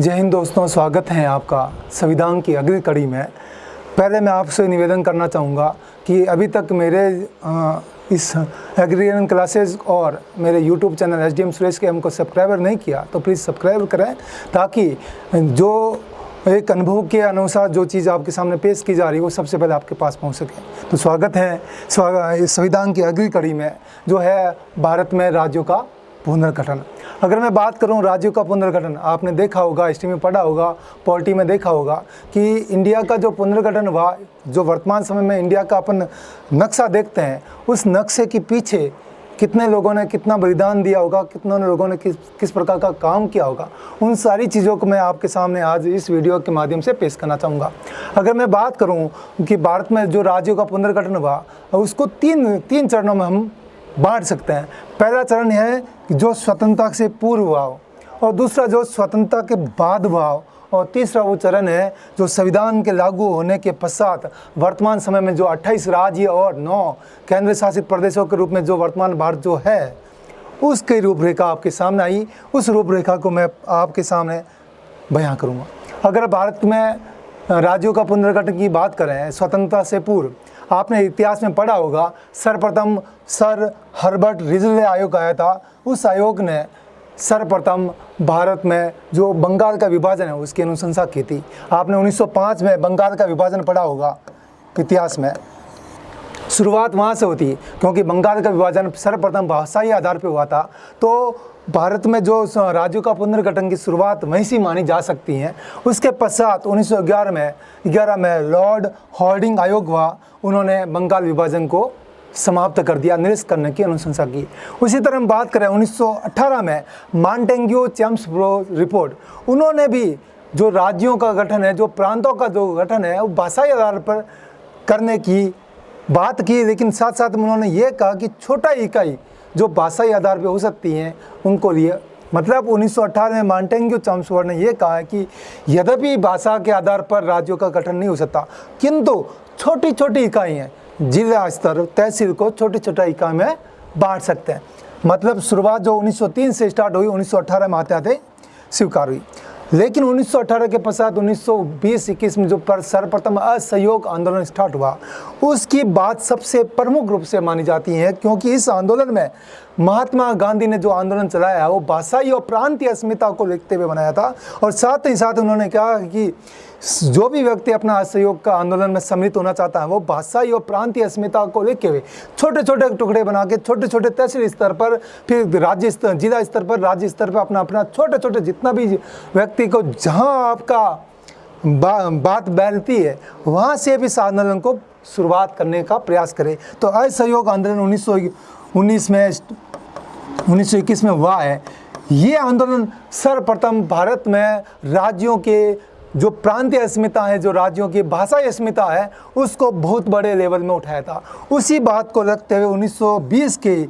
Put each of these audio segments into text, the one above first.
जय हिंद दोस्तों, स्वागत है आपका संविधान की अगली कड़ी में। पहले मैं आपसे निवेदन करना चाहूँगा कि अभी तक मेरे इस एग्रीरियन क्लासेस और मेरे यूट्यूब चैनल SDM सुरेश के हमको सब्सक्राइबर नहीं किया तो प्लीज़ सब्सक्राइब करें, ताकि जो एक अनुभव के अनुसार जो चीज़ आपके सामने पेश की जा रही है वो सबसे पहले आपके पास पहुंच सके। तो स्वागत है संविधान की अगली कड़ी में, जो है भारत में राज्यों का पुनर्गठन। अगर मैं बात करूं राज्यों का पुनर्गठन, आपने देखा होगा, हिस्ट्री में पढ़ा होगा, पॉलिटी में देखा होगा कि इंडिया का जो पुनर्गठन हुआ, जो वर्तमान समय में इंडिया का अपन नक्शा देखते हैं, उस नक्शे के पीछे कितने लोगों ने कितना बलिदान दिया होगा, कितने लोगों ने किस प्रकार का काम किया होगा, उन सारी चीज़ों को मैं आपके सामने आज इस वीडियो के माध्यम से पेश करना चाहूँगा। अगर मैं बात करूँ कि भारत में जो राज्यों का पुनर्गठन हुआ, उसको तीन चरणों में हम बांट सकते हैं। पहला चरण है जो स्वतंत्रता से पूर्व हुआ हो, और दूसरा जो स्वतंत्रता के बाद हुआ हो, और तीसरा वो चरण है जो संविधान के लागू होने के पश्चात वर्तमान समय में जो 28 राज्य और 9 केंद्र शासित प्रदेशों के रूप में जो वर्तमान भारत जो है, उसकी रूपरेखा आपके सामने आई। उस रूपरेखा को मैं आपके सामने बयां करूँगा। अगर भारत में राज्यों का पुनर्गठन की बात करें स्वतंत्रता से पूर्व, आपने इतिहास में पढ़ा होगा, सर्वप्रथम सर हर्बर्ट रिजले आयोग आया था। उस आयोग ने सर्वप्रथम भारत में जो बंगाल का विभाजन है उसकी अनुशंसा की थी। आपने 1905 में बंगाल का विभाजन पढ़ा होगा इतिहास में। शुरुआत वहाँ से होती, क्योंकि बंगाल का विभाजन सर्वप्रथम भाषाई आधार पर हुआ था। तो भारत में जो राज्यों का पुनर्गठन की शुरुआत वहीं से मानी जा सकती है। उसके पश्चात 1911 में लॉर्ड हॉर्डिंग आयोग हुआ, उन्होंने बंगाल विभाजन को समाप्त कर दिया, निरस्त करने की अनुशंसा की। उसी तरह हम बात करें 1918 में मांटेग्यू चेम्स्बरो रिपोर्ट, उन्होंने भी जो राज्यों का गठन है, जो प्रांतों का जो गठन है, वो भाषाई आधार पर करने की बात की, लेकिन साथ साथ उन्होंने ये कहा कि छोटा इकाई जो भाषाई आधार पर हो सकती हैं उनको लिए, मतलब 1918 में मांटेग्यू चेम्स्बरो ने यह कहा है कि यद्यपि भाषा के आधार पर राज्यों का गठन नहीं हो सकता, किंतु छोटी छोटी इकाई हैं, जिला स्तर तहसील को छोटी छोटी इकाई में बांट सकते हैं। मतलब शुरुआत जो 1903 से स्टार्ट हुई, 1918 में आते आते स्वीकार हुई। लेकिन 1918 के पश्चात 1920-21 में जो सर्वप्रथम असहयोग आंदोलन स्टार्ट हुआ, उसकी बात सबसे प्रमुख रूप से मानी जाती है, क्योंकि इस आंदोलन में महात्मा गांधी ने जो आंदोलन चलाया वो भाषाई और प्रांतीय अस्मिता को लिखते हुए बनाया था। और साथ ही साथ उन्होंने कहा कि जो भी व्यक्ति अपना असहयोग का आंदोलन में सम्मिलित होना चाहता है, वो भाषाई और प्रांतीय अस्मिता को लेके हुए छोटे छोटे टुकड़े बना के छोटे छोटे तहसील स्तर पर, फिर राज्य स्तर, जिला स्तर पर, राज्य स्तर पर अपना छोटे छोटे जितना भी व्यक्ति को जहां आपका बात बैठती है, वहां से भी इस आंदोलन को शुरुआत करने का प्रयास करें। तो असहयोग आंदोलन 1921 में हुआ है। ये आंदोलन सर्वप्रथम भारत में राज्यों के जो प्रांतीय अस्मिता है, जो राज्यों की भाषाई अस्मिता है, उसको बहुत बड़े लेवल में उठाया था। उसी बात को रखते हुए 1920 के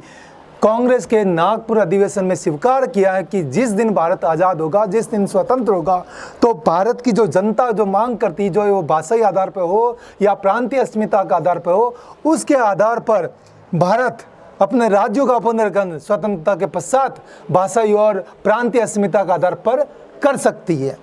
कांग्रेस के नागपुर अधिवेशन में स्वीकार किया है कि जिस दिन भारत आज़ाद होगा, जिस दिन स्वतंत्र होगा, तो भारत की जो जनता जो मांग करती, जो वो भाषाई आधार पर हो या प्रांतीय अस्मिता का आधार पर हो, उसके आधार पर भारत अपने राज्यों का पुनर्गठन स्वतंत्रता के पश्चात भाषाई और प्रांतीय अस्मिता का आधार पर कर सकती है।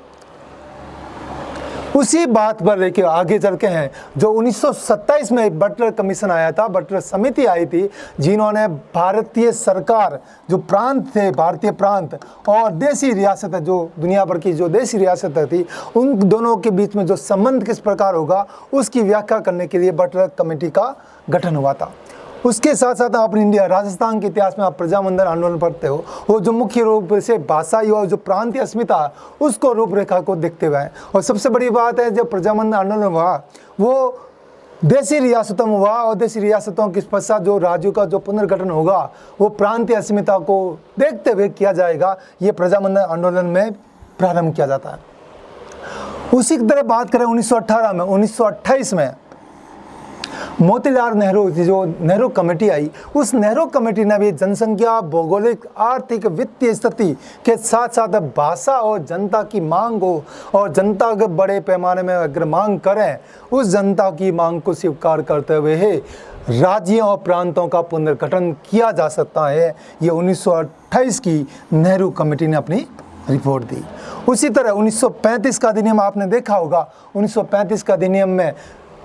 उसी बात पर लेके आगे चल के हैं जो 1927 में बटलर कमीशन आया था, बटलर समिति आई थी, जिन्होंने भारतीय सरकार जो प्रांत थे, भारतीय प्रांत और देसी रियासतें, जो दुनिया भर की जो देसी रियासतें थी, उन दोनों के बीच में जो संबंध किस प्रकार होगा उसकी व्याख्या करने के लिए बटलर कमेटी का गठन हुआ था। उसके साथ साथ आप इंडिया राजस्थान के इतिहास में आप प्रजामंडल आंदोलन पढ़ते हो, वो जो मुख्य रूप से भाषाई और जो प्रांतीय अस्मिता उसको रूपरेखा को देखते हुए हैं। और सबसे बड़ी बात है, जब प्रजामंडल आंदोलन हुआ वो देसी रियासतों में हुआ, और देसी रियासतों के पश्चात जो राज्यों का जो पुनर्गठन होगा वो प्रांतीय अस्मिता को देखते हुए किया जाएगा। ये प्रजामंडल आंदोलन में प्रारंभ किया जाता है। उसी की तरह बात करें 1918 में, 1928 में मोतीलाल नेहरू, जो नेहरू कमेटी आई, उस नेहरू कमेटी ने भी जनसंख्या, भौगोलिक, आर्थिक, वित्तीय स्थिति के साथ साथ भाषा और जनता की मांग हो, और जनता के बड़े पैमाने में अगर मांग करें, उस जनता की मांग को स्वीकार करते हुए राज्यों और प्रांतों का पुनर्गठन किया जा सकता है। ये 1928 की नेहरू कमेटी ने अपनी रिपोर्ट दी। उसी तरह 1935 का अधिनियम आपने देखा होगा। 1935 का अधिनियम में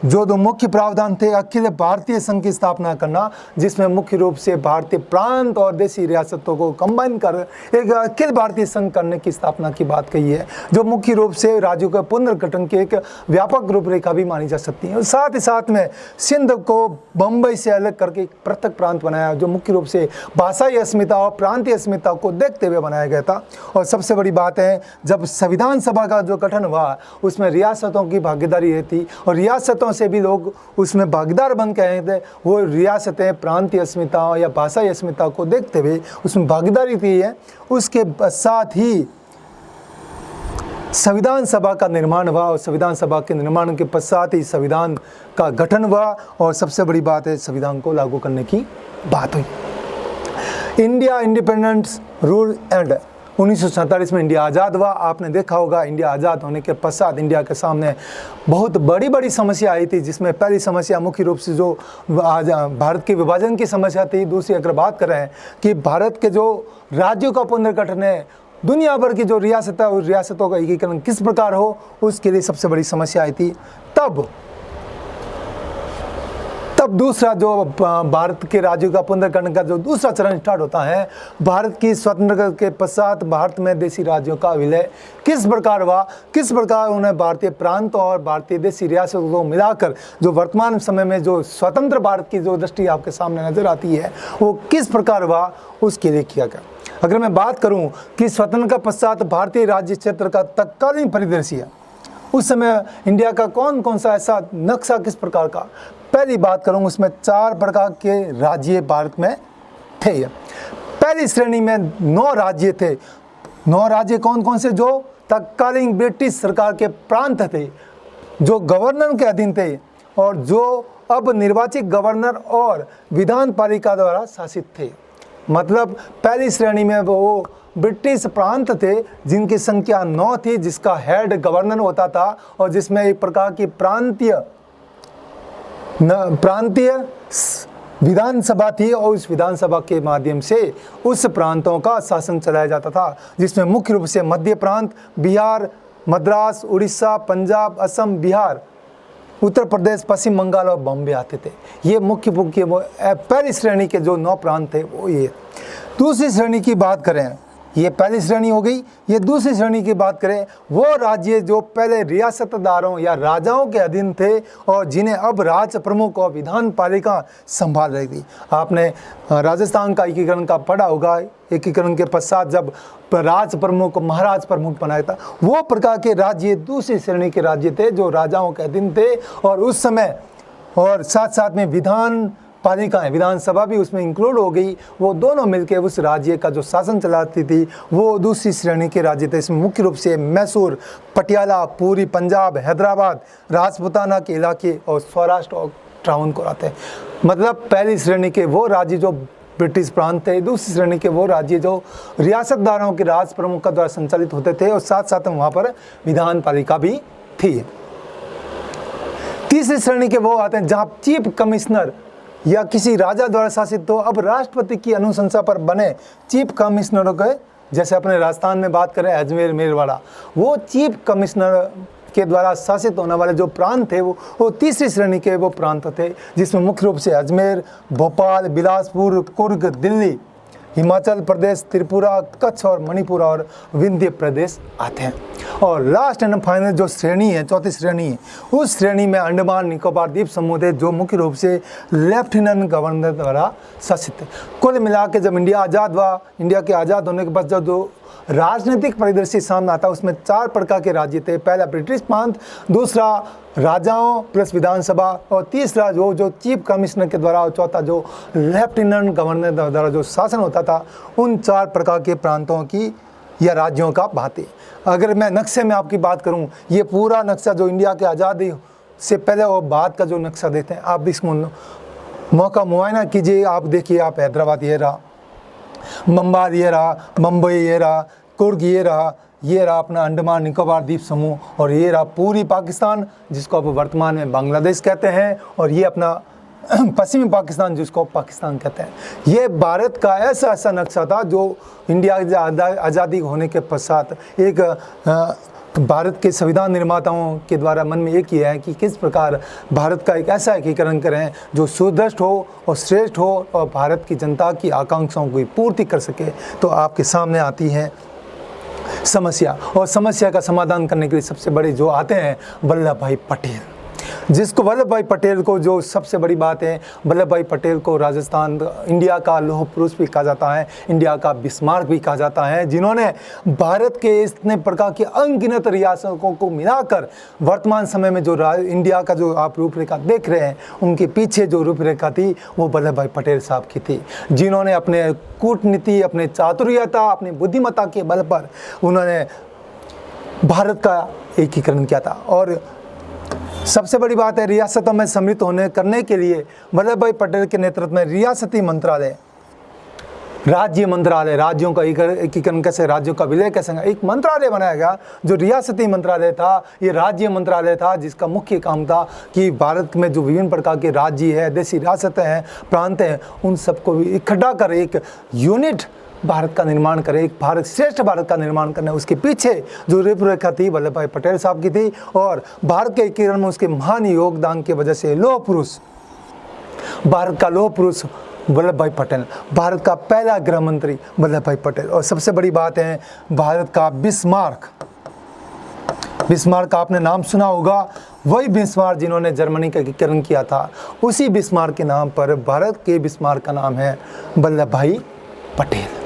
जो दो मुख्य प्रावधान थे, अखिल भारतीय संघ की स्थापना करना, जिसमें मुख्य रूप से भारतीय प्रांत और देशी रियासतों को कंबाइन कर एक अखिल भारतीय संघ करने की स्थापना की बात कही है, जो मुख्य रूप से राज्यों के पुनर्गठन की एक व्यापक रूपरेखा भी मानी जा सकती है। साथ ही साथ में सिंध को बम्बई से अलग करके एक पृथक प्रांत बनाया, जो मुख्य रूप से भाषाई अस्मिता और प्रांतीय अस्मिता को देखते हुए बनाया गया था। और सबसे बड़ी बात है, जब संविधान सभा का जो गठन हुआ उसमें रियासतों की भागीदारी रहती और रियासतों से भी लोग उसमें भागीदार बन के आए थे। वो रियासतें प्रांतीय अस्मिता या भाषाई अस्मिता को देखते हुए उसमें भागीदारी थी है। उसके साथ ही संविधान सभा का निर्माण हुआ और संविधान सभा के निर्माण के पश्चात ही संविधान का गठन हुआ और सबसे बड़ी बात है, संविधान को लागू करने की बात हुई। इंडिया इंडिपेंडेंस रूल एंड 1947 में इंडिया आज़ाद हुआ। आपने देखा होगा, इंडिया आज़ाद होने के पश्चात इंडिया के सामने बहुत बड़ी बड़ी समस्या आई थी, जिसमें पहली समस्या मुख्य रूप से जो भारत के विभाजन की समस्या थी। दूसरी अगर बात करें कि भारत के जो राज्यों का पुनर्गठन है, दुनिया भर की जो रियासत है उस रियासतों का एकीकरण किस प्रकार हो, उसके लिए सबसे बड़ी समस्या आई थी। तब दूसरा जो भारत के राज्यों का पुनर्गठन का जो दूसरा चरण स्टार्ट होता है, भारत की स्वतंत्रता के पश्चात भारत में देशी राज्यों का विलय किस प्रकार हुआ, किस प्रकार उन्हें भारतीय प्रांत और भारतीय देशी रियासतों को मिलाकर जो वर्तमान समय में जो स्वतंत्र भारत की जो दृष्टि आपके सामने नजर आती है वो किस प्रकार हुआ, उसके लिए किया गया। अगर मैं बात करूं कि स्वतंत्रता पश्चात भारतीय राज्य क्षेत्र का तत्कालीन परिदृश्य, उस समय इंडिया का कौन कौन सा ऐसा नक्शा किस प्रकार का, पहली बात करूं उसमें 4 प्रकार के राज्य भारत में थे। पहली श्रेणी में 9 राज्य थे। 9 राज्य कौन कौन से, जो तत्कालीन ब्रिटिश सरकार के प्रांत थे, जो गवर्नर के अधीन थे और जो अब निर्वाचित गवर्नर और विधान पालिका द्वारा शासित थे। मतलब पहली श्रेणी में वो ब्रिटिश प्रांत थे जिनकी संख्या 9 थी, जिसका हेड गवर्नर होता था और जिसमें एक प्रकार की प्रांतीय विधानसभा थी और उस विधानसभा के माध्यम से उस प्रांतों का शासन चलाया जाता था, जिसमें मुख्य रूप से मध्य प्रांत, बिहार, मद्रास, उड़ीसा, पंजाब, असम, बिहार, उत्तर प्रदेश, पश्चिम बंगाल और बॉम्बे आते थे। ये मुख्य पहली श्रेणी के जो 9 प्रांत थे वो ये। दूसरी श्रेणी की बात करें, ये पहली श्रेणी हो गई। ये दूसरी श्रेणी की बात करें, वो राज्य जो पहले रियासतदारों या राजाओं के अधीन थे और जिन्हें अब राज प्रमुख और विधान पालिका संभाल रही थी। आपने राजस्थान का एकीकरण का पढ़ा होगा। एकीकरण के पश्चात जब राज प्रमुख महाराज प्रमुख बनाया था, वो प्रकार के राज्य दूसरी श्रेणी के राज्य थे जो राजाओं के अधीन थे और उस समय, और साथ साथ में विधान पालिकाएं, विधानसभा भी उसमें इंक्लूड हो गई, वो दोनों मिलकर उस राज्य का जो शासन चलाती थी वो दूसरी श्रेणी के राज्य थे। इसमें मुख्य रूप से मैसूर, पटियाला, पूरी पंजाब, हैदराबाद, राजपुताना के इलाके और सौराष्ट्र और ट्रावनकोर आते हैं। मतलब पहली श्रेणी के वो राज्य जो ब्रिटिश प्रांत थे, दूसरी श्रेणी के वो राज्य जो रियासतदारों के राज प्रमुख का द्वारा संचालित होते थे और साथ साथ में वहाँ पर विधान पालिका भी थी। तीसरी श्रेणी के वो आते हैं जहाँ चीफ कमिश्नर या किसी राजा द्वारा शासित हो, अब राष्ट्रपति की अनुशंसा पर बने चीफ कमिश्नरों के, जैसे अपने राजस्थान में बात करें अजमेर मेरवाड़ा, वो चीफ कमिश्नर के द्वारा शासित होने वाले जो प्रांत थे वो तीसरी श्रेणी के वो प्रांत थे, जिसमें मुख्य रूप से अजमेर, भोपाल, बिलासपुर, कुर्ग, दिल्ली, हिमाचल प्रदेश, त्रिपुरा, कच्छ और मणिपुर और विंध्य प्रदेश आते हैं। और लास्ट एंड फाइनल जो श्रेणी है, चौथी श्रेणी है, उस श्रेणी में अंडमान निकोबार द्वीप समूह थे जो मुख्य रूप से लेफ्टिनेंट गवर्नर द्वारा शासित थे। कुल मिला के जब इंडिया आज़ाद हुआ, इंडिया के आज़ाद होने के बाद जो राजनीतिक परिदृश्य सामने आता, उसमें 4 प्रकार के राज्य थे। पहला ब्रिटिश प्रांत, दूसरा राजाओं प्लस विधानसभा और तीसरा जो चीफ कमिश्नर के द्वारा और चौथा जो लेफ्टिनेंट गवर्नर द्वारा जो शासन होता था। उन 4 प्रकार के प्रांतों की या राज्यों का भांति अगर मैं नक्शे में आपकी बात करूं, ये पूरा नक्शा जो इंडिया के आज़ादी से पहले और बाद का जो नक्शा देते हैं, आप इसको मौका मुआयना कीजिए। आप देखिए, आप हैदराबाद ये रहा, बम्बार ये रहा, मुंबई ये रहा, कुर्ग ये रहा अपना अंडमान निकोबार द्वीप समूह, और ये रहा पूरी पाकिस्तान जिसको अब वर्तमान में बांग्लादेश कहते हैं, और ये अपना पश्चिमी पाकिस्तान जिसको पाकिस्तान कहते हैं, ये भारत का ऐसा नक्शा था जो इंडिया की आज़ादी होने के पश्चात एक भारत के संविधान निर्माताओं के द्वारा मन में एक ही है कि किस प्रकार भारत का एक ऐसा एकीकरण करें जो सुदृढ़ हो और श्रेष्ठ हो और भारत की जनता की आकांक्षाओं की पूर्ति कर सके। तो आपके सामने आती है समस्या, और समस्या का समाधान करने के लिए सबसे बड़े जो आते हैं वल्लभ भाई पटेल, जिसको वल्लभ भाई पटेल को जो सबसे बड़ी बात है, वल्लभ भाई पटेल को राजस्थान इंडिया का लौह पुरुष भी कहा जाता है, इंडिया का बिस्मार्क भी कहा जाता है, जिन्होंने भारत के इतने प्रकार की अनगिनत रियासतों को मिलाकर वर्तमान समय में जो इंडिया का जो आप रूपरेखा देख रहे हैं, उनके पीछे जो रूपरेखा थी वो वल्लभ भाई पटेल साहब की थी, जिन्होंने अपने कूटनीति, अपने चातुर्यता, अपनी बुद्धिमत्ता के बल पर उन्होंने भारत का एकीकरण किया था। और सबसे बड़ी बात है, रियासतों में सम्मिलित होने करने के लिए वल्लभ भाई पटेल के नेतृत्व में रियासती मंत्रालय, राज्य मंत्रालय, राज्यों का एकीकरण कैसे, राज्यों का विलय कैसे, एक मंत्रालय बनाया गया जो रियासती मंत्रालय था। ये राज्य मंत्रालय था जिसका मुख्य काम था कि भारत में जो विभिन्न प्रकार के राज्य है, देशी रियासतें हैं, प्रांत हैं, उन सबको इकट्ठा कर एक यूनिट भारत का निर्माण करें, एक भारत श्रेष्ठ भारत का निर्माण करना। उसके पीछे जो रूपरेखा थी वल्लभ भाई पटेल साहब की थी, और भारत के एकीकरण में उसके महान योगदान की वजह से लौह पुरुष, भारत का लौह पुरुष वल्लभ भाई पटेल, भारत का पहला गृह मंत्री वल्लभ भाई पटेल। और सबसे बड़ी बात है भारत का बिस्मार्क, बिस्मार्क आपने नाम सुना होगा, वही बिस्मार्क जिन्होंने जर्मनी का एकीकरण किया था, उसी बिस्मार्क के नाम पर भारत के बिस्मार्क का नाम है वल्लभ भाई पटेल।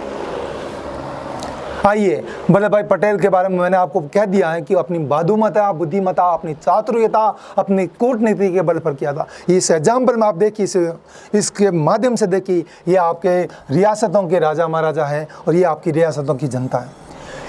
आइए, वल्लभ भाई पटेल के बारे में मैंने आपको कह दिया है कि अपनी बादुमता, बुद्धिमता, अपनी चातुर्यता, अपनी कूटनीति के बल पर किया था। इस एग्जाम्पल में आप देखिए, इसके माध्यम से देखिए, ये आपके रियासतों के राजा महाराजा हैं और ये आपकी रियासतों की जनता है।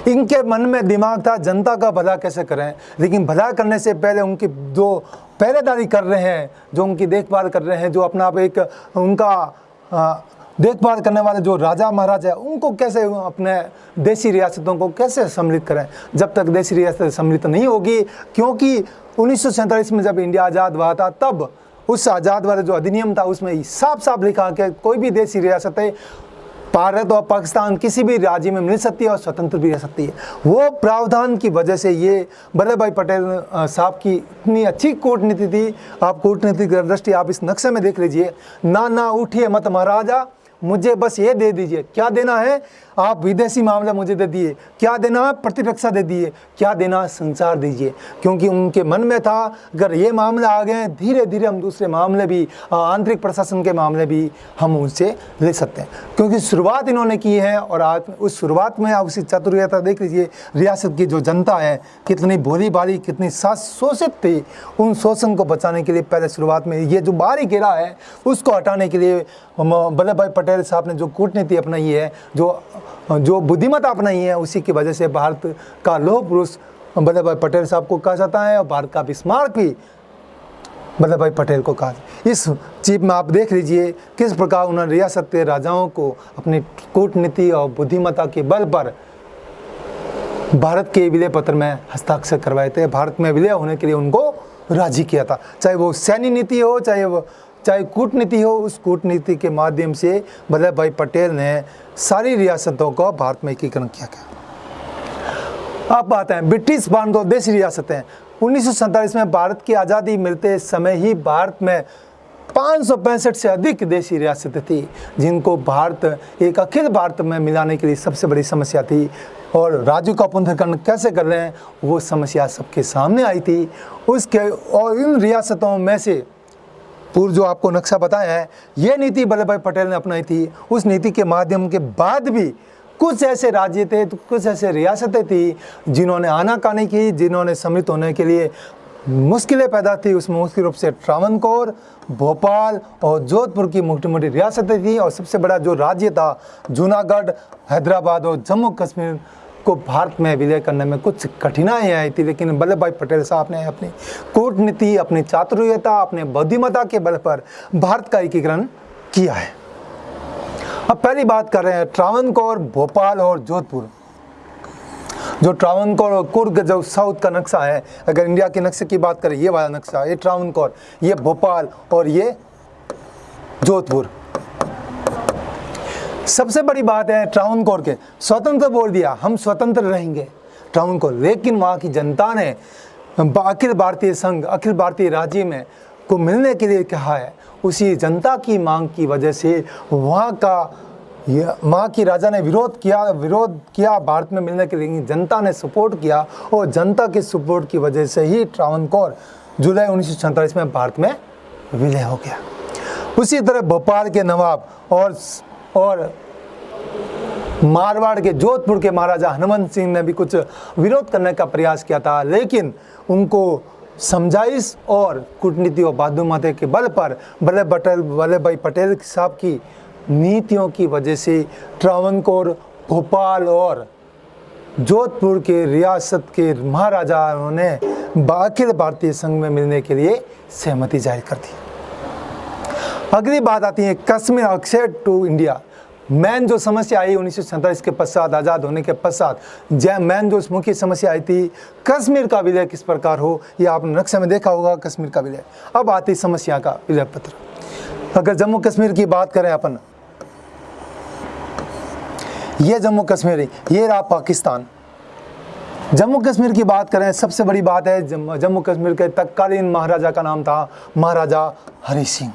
इनके मन में दिमाग था जनता का भला कैसे करें, लेकिन भला करने से पहले उनकी जो पहरेदारी कर रहे हैं, जो उनकी देखभाल कर रहे हैं, जो अपना आप एक उनका देखभाल करने वाले जो राजा महाराजा है, उनको कैसे अपने देशी रियासतों को कैसे सम्मिलित करें। जब तक देशी रियासतें सम्मिलित नहीं होगी, क्योंकि 1947 में जब इंडिया आज़ाद हुआ था, तब उस आज़ाद वाले जो अधिनियम था उसमें साफ साफ लिखा कि कोई भी देशी रियासतें भारत और पाकिस्तान किसी भी राज्य में मिल सकती है और स्वतंत्र भी रह सकती है। वो प्रावधान की वजह से ये वल्लभ भाई पटेल साहब की इतनी अच्छी कूटनीति थी। आप कूटनीति की दृष्टि आप इस नक्शे में देख लीजिए, ना उठिए मत महाराजा, मुझे बस ये दे दीजिए। क्या देना है? आप विदेशी मामला मुझे दे दिए, क्या देना है? प्रतिरक्षा दे दिए, क्या देना? संचार दीजिए। क्योंकि उनके मन में था अगर ये मामला आ गए, धीरे धीरे हम दूसरे मामले भी, आंतरिक प्रशासन के मामले भी हम उनसे ले सकते हैं। क्योंकि शुरुआत इन्होंने की है, और आज उस शुरुआत में आप उसी चातुर्यता देख लीजिए। रियासत की जो जनता है कितनी भोली भाली, कितनी शोषित थी, उन शोषण को बचाने के लिए पहले शुरुआत में ये जो बाहरी घेरा है उसको हटाने के लिए वल्लभ भाई पटेल साहब ने जो कूटनीति अपनाई है, जो बुद्धिमत्ता अपनाई है, उसी की वजह से भारत का लौह पुरुष वल्लभ भाई पटेल साहब को कहा जाता है, और भारत का बिस्मार्क भी वल्लभ भाई पटेल को कहा। इस चीज में आप देख लीजिए किस प्रकार उन्होंने रियासत के राजाओं को अपनी कूटनीति और बुद्धिमत्ता के बल पर भारत के विलय पत्र में हस्ताक्षर करवाए थे। भारत में विलय होने के लिए उनको राजी किया था, चाहे वो सैन्य नीति हो, चाहे कूटनीति हो। उस कूटनीति के माध्यम से वल्लभ भाई पटेल ने सारी रियासतों को भारत में एकीकरण किया गया। अब बात है ब्रिटिश बांधो देशी रियासतें। 1947 में भारत की आज़ादी मिलते समय ही भारत में 565 से अधिक देशी रियासतें थी, जिनको भारत एक अखिल भारत में मिलाने के लिए सबसे बड़ी समस्या थी। और राज्यों का पुनर्गठन कैसे कर रहे हैं, वो समस्या सबके सामने आई थी। और इन रियासतों में से पूर्व जो आपको नक्शा बताया है, ये नीति वल्लभ भाई पटेल ने अपनाई थी। उस नीति के माध्यम के बाद भी कुछ ऐसे राज्य थे, कुछ ऐसे रियासतें थी जिन्होंने आनाकानी की, जिन्होंने सम्मिलित होने के लिए मुश्किलें पैदा थी। उसमें मुख्य रूप से ट्रावनकोर, भोपाल और जोधपुर की मोटी मोटी रियासतें थी। और सबसे बड़ा जो राज्य था जूनागढ़, हैदराबाद और जम्मू कश्मीर को भारत में विलय करने में कुछ कठिनाई आई थी, लेकिन वल्लभ भाई पटेल साहब ने अपनी कूटनीति, अपनी चातुर्यता, अपने बुद्धिमत्ता के बल पर भारत का एकीकरण किया है। अब पहली बात कर रहे हैं ट्रावनकोर, भोपाल और जोधपुर। जो ट्रावनकोर और कुर्ग जो साउथ का नक्शा है, अगर इंडिया के नक्शे की बात करें, ये वाला नक्शा, ये ट्रावनकोर, ये भोपाल और ये जोधपुर। सबसे बड़ी बात है ट्रावनकोर के स्वतंत्र बोल दिया, हम स्वतंत्र रहेंगे ट्रावनकोर, लेकिन वहाँ की जनता ने अखिल भारतीय संघ, अखिल भारतीय राज्य में को मिलने के लिए कहा है। उसी जनता की मांग की वजह से वहाँ की राजा ने विरोध किया भारत में मिलने के लिए, जनता ने सपोर्ट किया और जनता के सपोर्ट की वजह से ही ट्रावनकोर जुलाई 1947 में भारत में विलय हो गया। उसी तरह भोपाल के नवाब और मारवाड़ के जोधपुर के महाराजा हनुमंत सिंह ने भी कुछ विरोध करने का प्रयास किया था, लेकिन उनको समझाइश और कूटनीति और बादुमते के बल पर वल्लभ भाई पटेल साहब की नीतियों की वजह से ट्रावनकोर, भोपाल और जोधपुर के रियासत के महाराजाओं ने अखिल भारतीय संघ में मिलने के लिए सहमति जाहिर कर दी। अगली बात आती है Kashmir access to India. Main जो समस्या आई 1947 के पश्चात, आज़ाद होने के पश्चात, मैन जो मुख्य समस्या आई थी कश्मीर का विलय किस प्रकार हो, ये आपने नक्शे में देखा होगा कश्मीर का विलय। अब आती समस्या का विलय पत्र। अगर जम्मू कश्मीर की बात करें अपन, ये जम्मू कश्मीर, ये रहा पाकिस्तान। जम्मू कश्मीर की बात करें, सबसे बड़ी बात है जम्मू कश्मीर के तत्कालीन महाराजा का नाम था महाराजा हरि सिंह,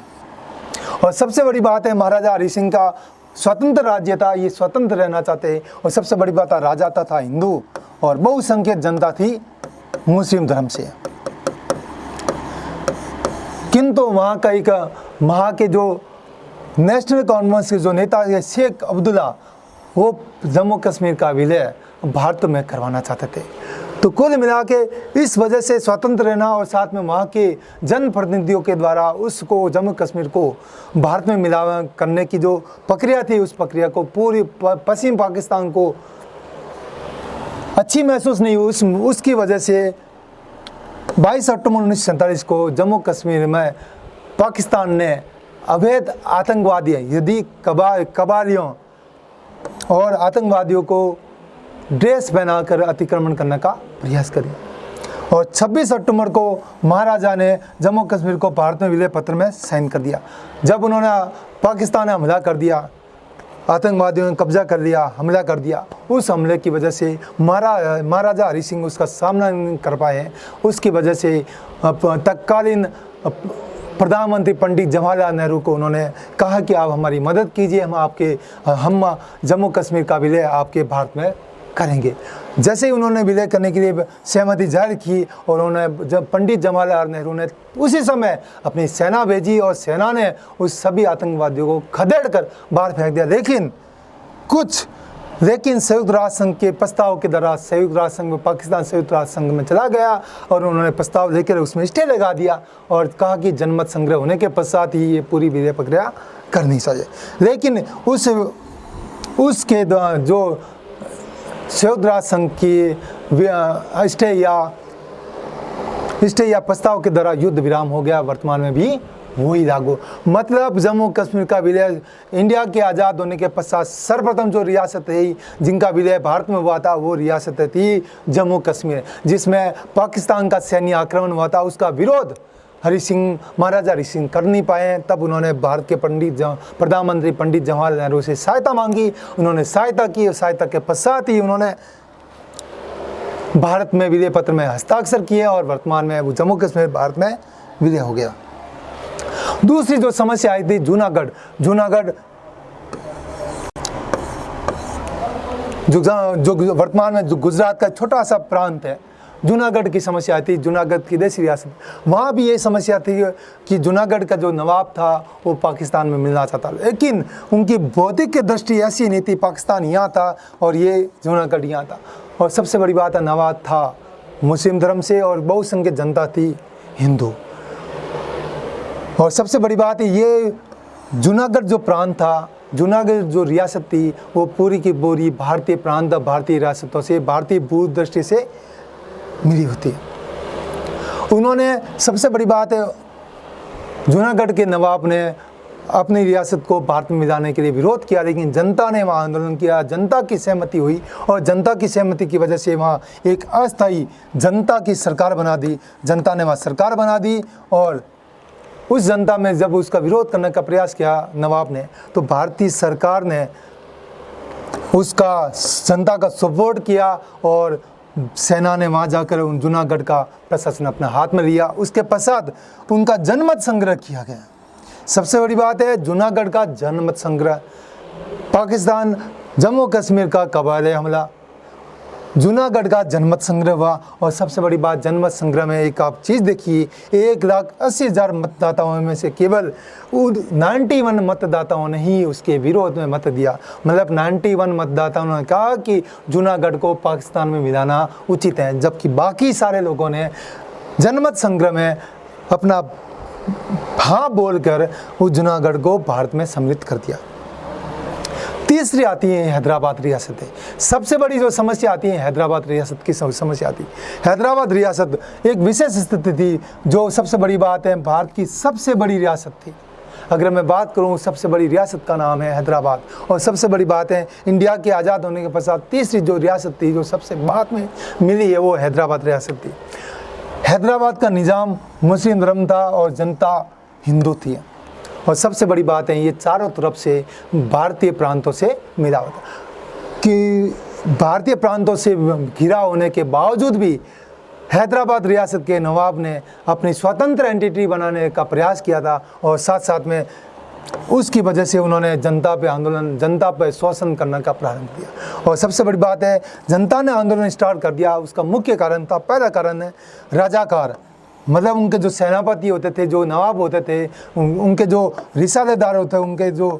और सबसे बड़ी बात है महाराजा हरि सिंह का स्वतंत्र राज्य था, ये स्वतंत्र रहना चाहते। और सबसे बड़ी बात है राजा था हिंदू और बहुसंख्यक जनता थी मुस्लिम धर्म से। किंतु वहाँ के जो नेशनल कॉन्फ्रेंस के जो नेता है शेख अब्दुल्ला, वो जम्मू कश्मीर का विलय भारत में करवाना चाहते थे। तो कुल मिला के इस वजह से स्वतंत्र रहना और साथ में वहाँ के जनप्रतिनिधियों के द्वारा उसको जम्मू कश्मीर को भारत में मिलावा करने की जो प्रक्रिया थी, उस प्रक्रिया को पूरी पश्चिम पाकिस्तान को अच्छी महसूस नहीं हुई। उसकी वजह से 22 अक्टूबर 1947 को जम्मू कश्मीर में पाकिस्तान ने अवैध आतंकवादी यदि कबालियों और आतंकवादियों को ड्रेस पहनाकर अतिक्रमण करने का प्रयास करी। और 26 अक्टूबर को महाराजा ने जम्मू कश्मीर को भारत में विलय पत्र में साइन कर दिया। जब उन्होंने पाकिस्तान ने हमला कर दिया, आतंकवादियों ने कब्जा कर लिया, हमला कर दिया, उस हमले की वजह से महाराजा हरि सिंह उसका सामना नहीं कर पाए। उसकी वजह से तत्कालीन प्रधानमंत्री पंडित जवाहरलाल नेहरू को उन्होंने कहा कि आप हमारी मदद कीजिए, हम जम्मू कश्मीर का विलय आपके भारत में करेंगे। जैसे ही उन्होंने विलय करने के लिए सहमति जाहिर की और उन्होंने जब पंडित जवाहरलाल नेहरू ने उसी समय अपनी सेना भेजी और सेना ने उस सभी आतंकवादियों को खदेड़ कर बाहर फेंक दिया। लेकिन संयुक्त राष्ट्र संघ के प्रस्ताव के द्वारा संयुक्त राष्ट्र संघ में पाकिस्तान संयुक्त राष्ट्र संघ में चला गया और उन्होंने प्रस्ताव लेकर उसमें स्टे लगा दिया और कहा कि जनमत संग्रह होने के पश्चात ही ये पूरी विलय प्रक्रिया करनी चाहिए। लेकिन उसके जो संयुक्त राष्ट्र संघ की स्टे या प्रस्ताव के द्वारा युद्ध विराम हो गया, वर्तमान में भी वही लागू। मतलब जम्मू कश्मीर का विलय इंडिया के आज़ाद होने के पश्चात सर्वप्रथम जो रियासत है जिनका विलय भारत में हुआ था वो रियासत थी जम्मू कश्मीर, जिसमें पाकिस्तान का सैन्य आक्रमण हुआ था। उसका विरोध महाराजा हरि सिंह कर नहीं पाए। तब उन्होंने भारत के प्रधानमंत्री पंडित जवाहरलाल नेहरू से सहायता मांगी, उन्होंने सहायता की और सहायता के पश्चात ही उन्होंने भारत में विलय पत्र में हस्ताक्षर किए और वर्तमान में वो जम्मू कश्मीर भारत में विलय हो गया। दूसरी जो समस्या आई थी जूनागढ़ जो वर्तमान में जो गुजरात का छोटा सा प्रांत है, जूनागढ़ की समस्या थी। जूनागढ़ की देसी रियासत, वहाँ भी ये समस्या थी कि जूनागढ़ का जो नवाब था वो पाकिस्तान में मिलना चाहता, लेकिन उनकी बौद्धिक दृष्टि ऐसी नहीं थी, पाकिस्तान यहाँ था और ये जूनागढ़ यहाँ था। और सबसे बड़ी बात है नवाब था मुस्लिम धर्म से और बहुसंख्यक जनता थी हिंदू। और सबसे बड़ी बात है ये जूनागढ़ जो प्रांत था, जूनागढ़ जो रियासत थी वो पूरी की पूरी भारतीय प्रांत, भारतीय रियासतों से, भारतीय भू दृष्टि से मिली होती है। उन्होंने सबसे बड़ी बात है जूनागढ़ के नवाब ने अपनी रियासत को भारत में मिलाने के लिए विरोध किया, लेकिन जनता ने वहाँ आंदोलन किया, जनता की सहमति हुई और जनता की सहमति की वजह से वहाँ एक अस्थायी जनता की सरकार बना दी। जनता ने वहाँ सरकार बना दी और उस जनता में जब उसका विरोध करने का प्रयास किया नवाब ने, तो भारतीय सरकार ने उसका जनता का सपोर्ट किया और सेना ने वहाँ जाकर उन जूनागढ़ का प्रशासन अपने हाथ में लिया। उसके पश्चात उनका जनमत संग्रह किया गया। सबसे बड़ी बात है जूनागढ़ का जनमत संग्रह। पाकिस्तान जम्मू कश्मीर का कबायली हमला, जूनागढ़ का जनमत संग्रह हुआ। और सबसे बड़ी बात जनमत संग्रह में एक आप चीज़ देखिए, 1,80,000 मतदाताओं में से केवल 91 मतदाताओं ने ही उसके विरोध में मत दिया। मतलब 91 मतदाताओं ने कहा कि जूनागढ़ को पाकिस्तान में मिलाना उचित है, जबकि बाकी सारे लोगों ने जनमत संग्रह में अपना हाँ बोलकर उस जूनागढ़ को भारत में सम्मिलित कर दिया। तीसरी आती है हैदराबाद रियासतें। सबसे बड़ी जो समस्या आती है हैदराबाद रियासत की समस्या आती है। हैदराबाद रियासत एक विशेष स्थिति थी, जो सबसे बड़ी बात है भारत की सबसे बड़ी रियासत थी। अगर मैं बात करूं सबसे बड़ी रियासत का नाम है हैदराबाद। और सबसे बड़ी बात है इंडिया के आज़ाद होने के पश्चात तीसरी जो रियासत थी जो सबसे बाद में मिली है वो हैदराबाद रियासत थी। हैदराबाद का निज़ाम मुस्लिम धर्म था और जनता हिंदू थी। और सबसे बड़ी बात है ये चारों तरफ से भारतीय प्रांतों से मिला हुआ था कि भारतीय प्रांतों से घिरा होने के बावजूद भी हैदराबाद रियासत के नवाब ने अपनी स्वतंत्र एंटिटी बनाने का प्रयास किया था। और साथ साथ में उसकी वजह से उन्होंने जनता पे आंदोलन, जनता पे शोषण करने का प्रारंभ किया। और सबसे बड़ी बात है जनता ने आंदोलन स्टार्ट कर दिया। उसका मुख्य कारण था, पहला कारण है रजाकार। मतलब उनके जो सेनापति होते थे, जो नवाब होते थे, उनके जो रिसालेदार होते, उनके जो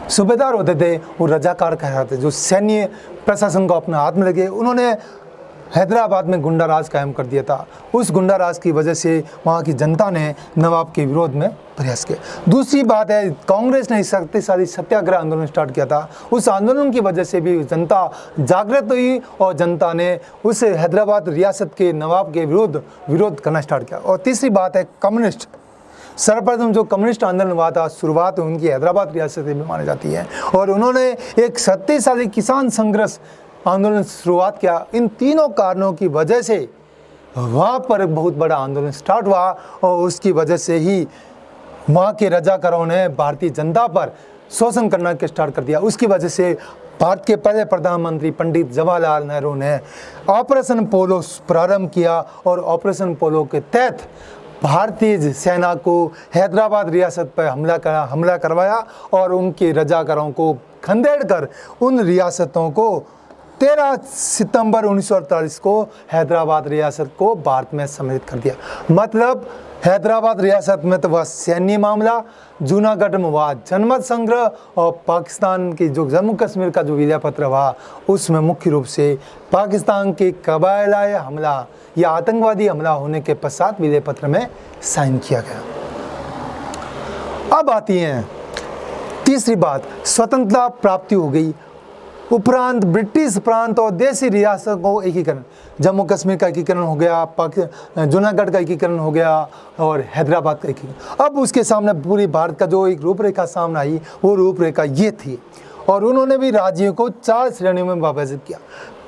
सूबेदार होते थे, वो रजाकार कहलाते, जो सैन्य प्रशासन को अपने हाथ में लगे। उन्होंने हैदराबाद में गुंडा राज कायम कर दिया था। उस गुंडा राज की वजह से वहाँ की जनता ने नवाब के विरोध में प्रयास किया। दूसरी बात है कांग्रेस ने शक्तिशाली सत्याग्रह आंदोलन स्टार्ट किया था। उस आंदोलन की वजह से भी जनता जागृत हुई और जनता ने उस हैदराबाद रियासत के नवाब के विरोध करना स्टार्ट किया। और तीसरी बात है कम्युनिस्ट। सर्वप्रथम जो कम्युनिस्ट आंदोलन हुआ था, शुरुआत उनकी हैदराबाद रियासत से भी मानी जाती है। और उन्होंने एक शक्तिशाली किसान संघर्ष आंदोलन शुरुआत किया। इन तीनों कारणों की वजह से वहाँ पर बहुत बड़ा आंदोलन स्टार्ट हुआ और उसकी वजह से ही वहाँ के रजाकारों ने भारतीय जनता पर शोषण करना के स्टार्ट कर दिया। उसकी वजह से भारत के पहले प्रधानमंत्री पंडित जवाहरलाल नेहरू ने ऑपरेशन पोलो प्रारंभ किया। और ऑपरेशन पोलो के तहत भारतीय सेना को हैदराबाद रियासत पर हमला करवाया और उनके रजाकारों को खदेड़कर उन रियासतों को 13 सितंबर 1948 को हैदराबाद रियासत को भारत में सम्मिलित कर दिया। मतलब हैदराबाद रियासत में तो वह सैन्य मामला, जूनागढ़ में हुआ जनमत संग्रह और पाकिस्तान की जो जम्मू कश्मीर का जो विलय पत्र हुआ उसमें मुख्य रूप से पाकिस्तान के कबायली हमला या आतंकवादी हमला होने के पश्चात विलय पत्र में साइन किया गया। अब आती है तीसरी बात, स्वतंत्रता प्राप्ति हो गई। उपरांत ब्रिटिश प्रांत और देशी रियासत को एकीकरण, जम्मू कश्मीर का एकीकरण हो गया, जूनागढ़ का एकीकरण हो गया और हैदराबाद का एकीकरण। अब उसके सामने पूरी भारत का जो एक रूपरेखा सामने आई वो रूपरेखा ये थी। और उन्होंने भी राज्यों को 4 श्रेणियों में विभाजित किया।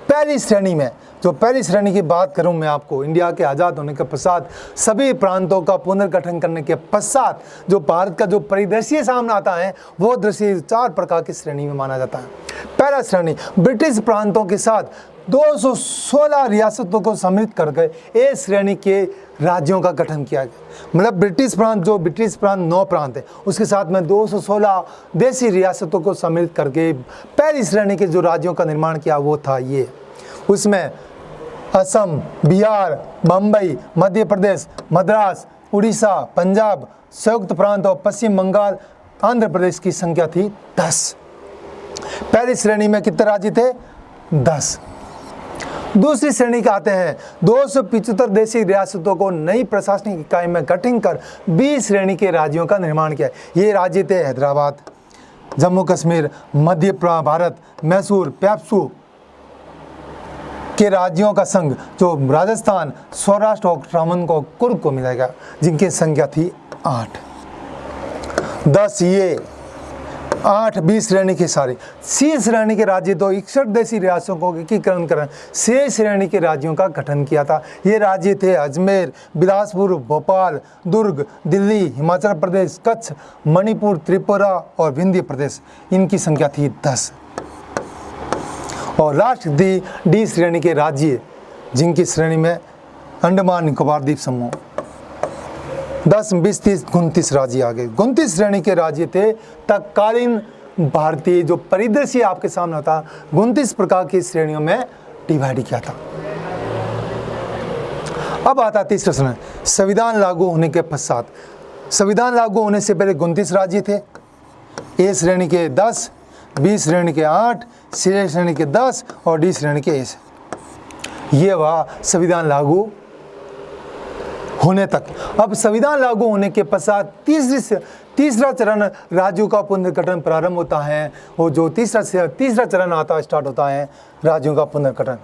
पहली श्रेणी में, जो पहली श्रेणी की बात करूं मैं आपको, इंडिया के आज़ाद होने के पश्चात सभी प्रांतों का पुनर्गठन करने के पश्चात जो भारत का जो परिदृश्य सामने आता है वो दृश्य 4 प्रकार की श्रेणी में माना जाता है। पहला श्रेणी ब्रिटिश प्रांतों के साथ 216 रियासतों को सम्मिलित करके ए श्रेणी के राज्यों का गठन किया गया। मतलब ब्रिटिश प्रांत 9 प्रांत है, उसके साथ में 216 देशी रियासतों को सम्मिलित करके पहली श्रेणी के जो राज्यों का निर्माण किया वो था ये। उसमें असम, बिहार, बम्बई, मध्य प्रदेश, मद्रास, उड़ीसा, पंजाब, संयुक्त प्रांत और पश्चिम बंगाल, आंध्र प्रदेश की संख्या थी 10। पहली श्रेणी में कितने राज्य थे? 10। दूसरी श्रेणी के आते हैं 275 देशी रियासतों को नई प्रशासनिक इकाई में गठन कर 20 श्रेणी के राज्यों का निर्माण किया। ये राज्य थे हैदराबाद, जम्मू कश्मीर, मध्य भारत, मैसूर, पैप्सू के राज्यों का संघ, जो राजस्थान, सौराष्ट्र और त्रावणकोर को कुर्ग को मिलेगा, जिनकी संख्या थी 8। 10 ये 8 बी श्रेणी के सारे, सी श्रेणी के राज्य तो 61 देशी रियासतों को एकीकरण कर सी श्रेणी के राज्यों का गठन किया था। ये राज्य थे अजमेर, बिलासपुर, भोपाल, दुर्ग, दिल्ली, हिमाचल प्रदेश, कच्छ, मणिपुर, त्रिपुरा और विंध्य प्रदेश। इनकी संख्या थी 10। और लास्ट डी श्रेणी के राज्य, जिनकी श्रेणी में अंडमान निकोबार द्वीप समूह, 10, 20, 30, 29 राज्य आ गए। 29 श्रेणी के राज्य थे तत्कालीन भारतीय जो परिदृश्य आपके सामने होता, 29 प्रकार की श्रेणियों में डिवाइड किया था। अब आता तीसरा श्रेणी, संविधान लागू होने के पश्चात। संविधान लागू होने से पहले 29 राज्य थे। ए श्रेणी के 10, बी श्रेणी के 8, सी श्रेणी के 10 और डी श्रेणी के 1। ये वह संविधान लागू होने तक। अब संविधान लागू होने के पश्चात तीसरा चरण राज्यों का पुनर्गठन प्रारंभ होता है। वो जो तीसरा चरण आता स्टार्ट होता है राज्यों का पुनर्गठन।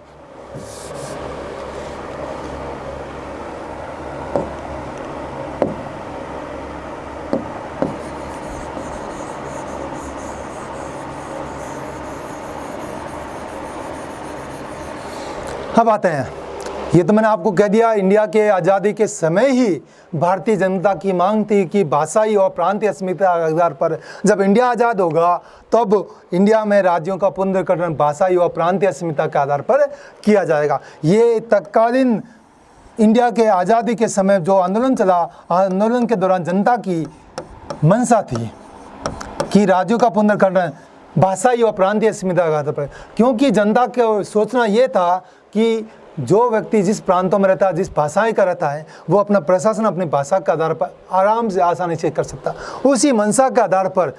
अब आते हैं, ये तो मैंने आपको कह दिया, इंडिया के आज़ादी के समय ही भारतीय जनता की मांग थी कि भाषाई और प्रांतीय अस्मिता के आधार पर जब इंडिया आज़ाद होगा तब इंडिया में राज्यों का पुनर्गठन भाषाई और प्रांतीय अस्मिता के आधार पर किया जाएगा। ये तत्कालीन इंडिया के आज़ादी के समय जो आंदोलन चला, आंदोलन के दौरान जनता की मंशा थी कि राज्यों का पुनर्गठन भाषाई और प्रांतीय अस्मिता के आधार पर, क्योंकि जनता का सोचना ये था कि जो व्यक्ति जिस प्रांतों में रहता है, जिस भाषाएं का रहता है, वो अपना प्रशासन अपनी भाषा के आधार पर आराम से आसानी से कर सकता। उसी मंशा के आधार पर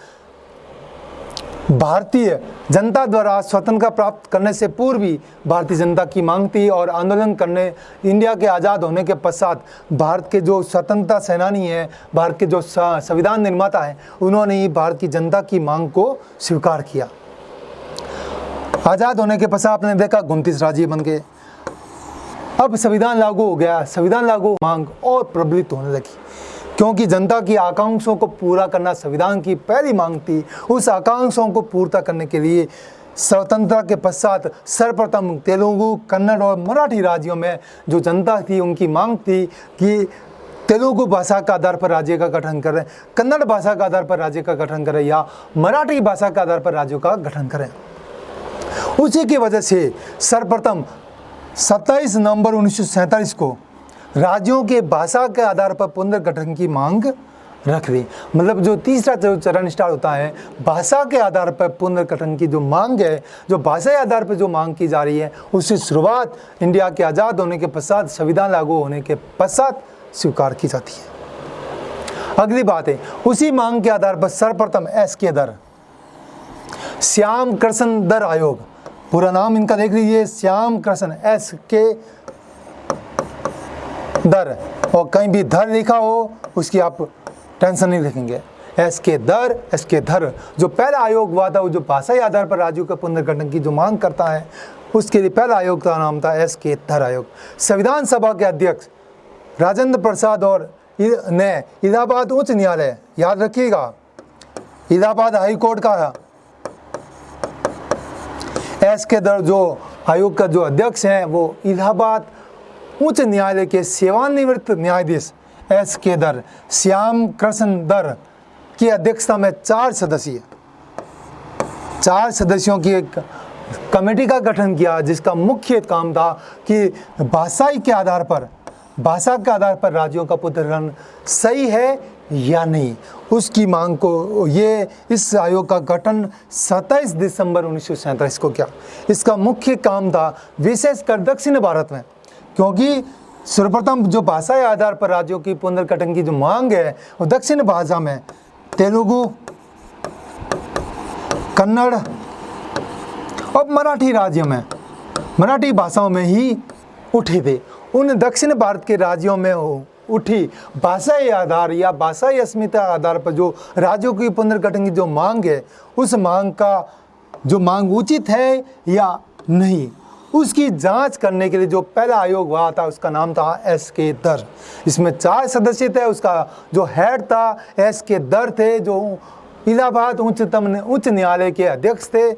भारतीय जनता द्वारा स्वतंत्रता प्राप्त करने से पूर्व ही भारतीय जनता की मांग थी और आंदोलन करने, इंडिया के आज़ाद होने के पश्चात भारत के जो स्वतंत्रता सेनानी हैं, भारत के जो संविधान निर्माता हैं, उन्होंने ही भारत की जनता की मांग को स्वीकार किया। आज़ाद होने के पश्चात आपने देखा 29 राज्य बन गए। अब संविधान लागू हो गया, संविधान लागू मांग और प्रबलित होने लगी, क्योंकि जनता की आकांक्षाओं को पूरा करना संविधान की पहली मांग थी। उस आकांक्षाओं को पूर्ता करने के लिए स्वतंत्रता के पश्चात सर्वप्रथम तेलुगु, कन्नड़ और मराठी राज्यों में जो जनता थी उनकी मांग थी कि तेलुगु भाषा का आधार पर राज्य का गठन करें, कन्नड़ भाषा का आधार पर राज्य का गठन करें या मराठी भाषा के आधार पर राज्यों का गठन करें। उसी की वजह से सर्वप्रथम 27 नवंबर 1947 को राज्यों के भाषा के आधार पर पुनर्गठन की मांग रख दी। मतलब जो तीसरा जो चरण स्टार्ट होता है, भाषा के आधार पर पुनर्गठन की जो मांग है, जो भाषा के आधार पर जो मांग की जा रही है, उसकी शुरुआत इंडिया के आज़ाद होने के पश्चात, संविधान लागू होने के पश्चात स्वीकार की जाती है। अगली बात है, उसी मांग के आधार पर सर्वप्रथम एस.के. दर, श्याम कृष्ण दर आयोग, पूरा नाम इनका देख लीजिए, श्याम कृष्ण एस.के. दर, और कहीं भी धर लिखा हो उसकी आप टेंशन नहीं रखेंगे। एस.के. दर, एस.के. धर, जो पहला आयोग हुआ था, वो जो भाषाई आधार पर राज्यों के पुनर्गठन की जो मांग करता है, उसके लिए पहला आयोग का नाम था एस.के. धर आयोग। संविधान सभा के अध्यक्ष राजेंद्र प्रसाद और ने इलाहाबाद उच्च न्यायालय, याद रखिएगा, इलाहाबाद हाई कोर्ट का एस.के. दर जो आयोग का जो अध्यक्ष हैं वो इलाहाबाद उच्च न्यायालय के सेवानिवृत्त न्यायाधीश एस.के. दर, श्याम कृष्ण दर की अध्यक्षता में 4 सदस्यों की एक कमेटी का गठन किया, जिसका मुख्य काम था कि भाषा के आधार पर राज्यों का पुनर्गठन सही है या नहीं, उसकी मांग को इस आयोग का गठन 27 दिसंबर 1947 को किया। इसका मुख्य काम था विशेषकर दक्षिण भारत में, क्योंकि सर्वप्रथम जो भाषा के आधार पर राज्यों की पुनर्गठन की जो मांग है वो दक्षिण भाषा में तेलुगु, कन्नड़ और मराठी राज्यों में, मराठी भाषाओं में ही उठी थी। उन दक्षिण भारत के राज्यों में उठी भाषाई आधार या भाषाई अस्मिता आधार पर जो राज्यों की पुनर्गठन की जो मांग है, उस मांग का जो मांग उचित है या नहीं, उसकी जांच करने के लिए जो पहला आयोग हुआ था उसका नाम था एस.के. दर। इसमें 4 सदस्य थे, उसका जो हेड था एस.के. दर थे, जो इलाहाबाद उच्च न्यायालय के अध्यक्ष थे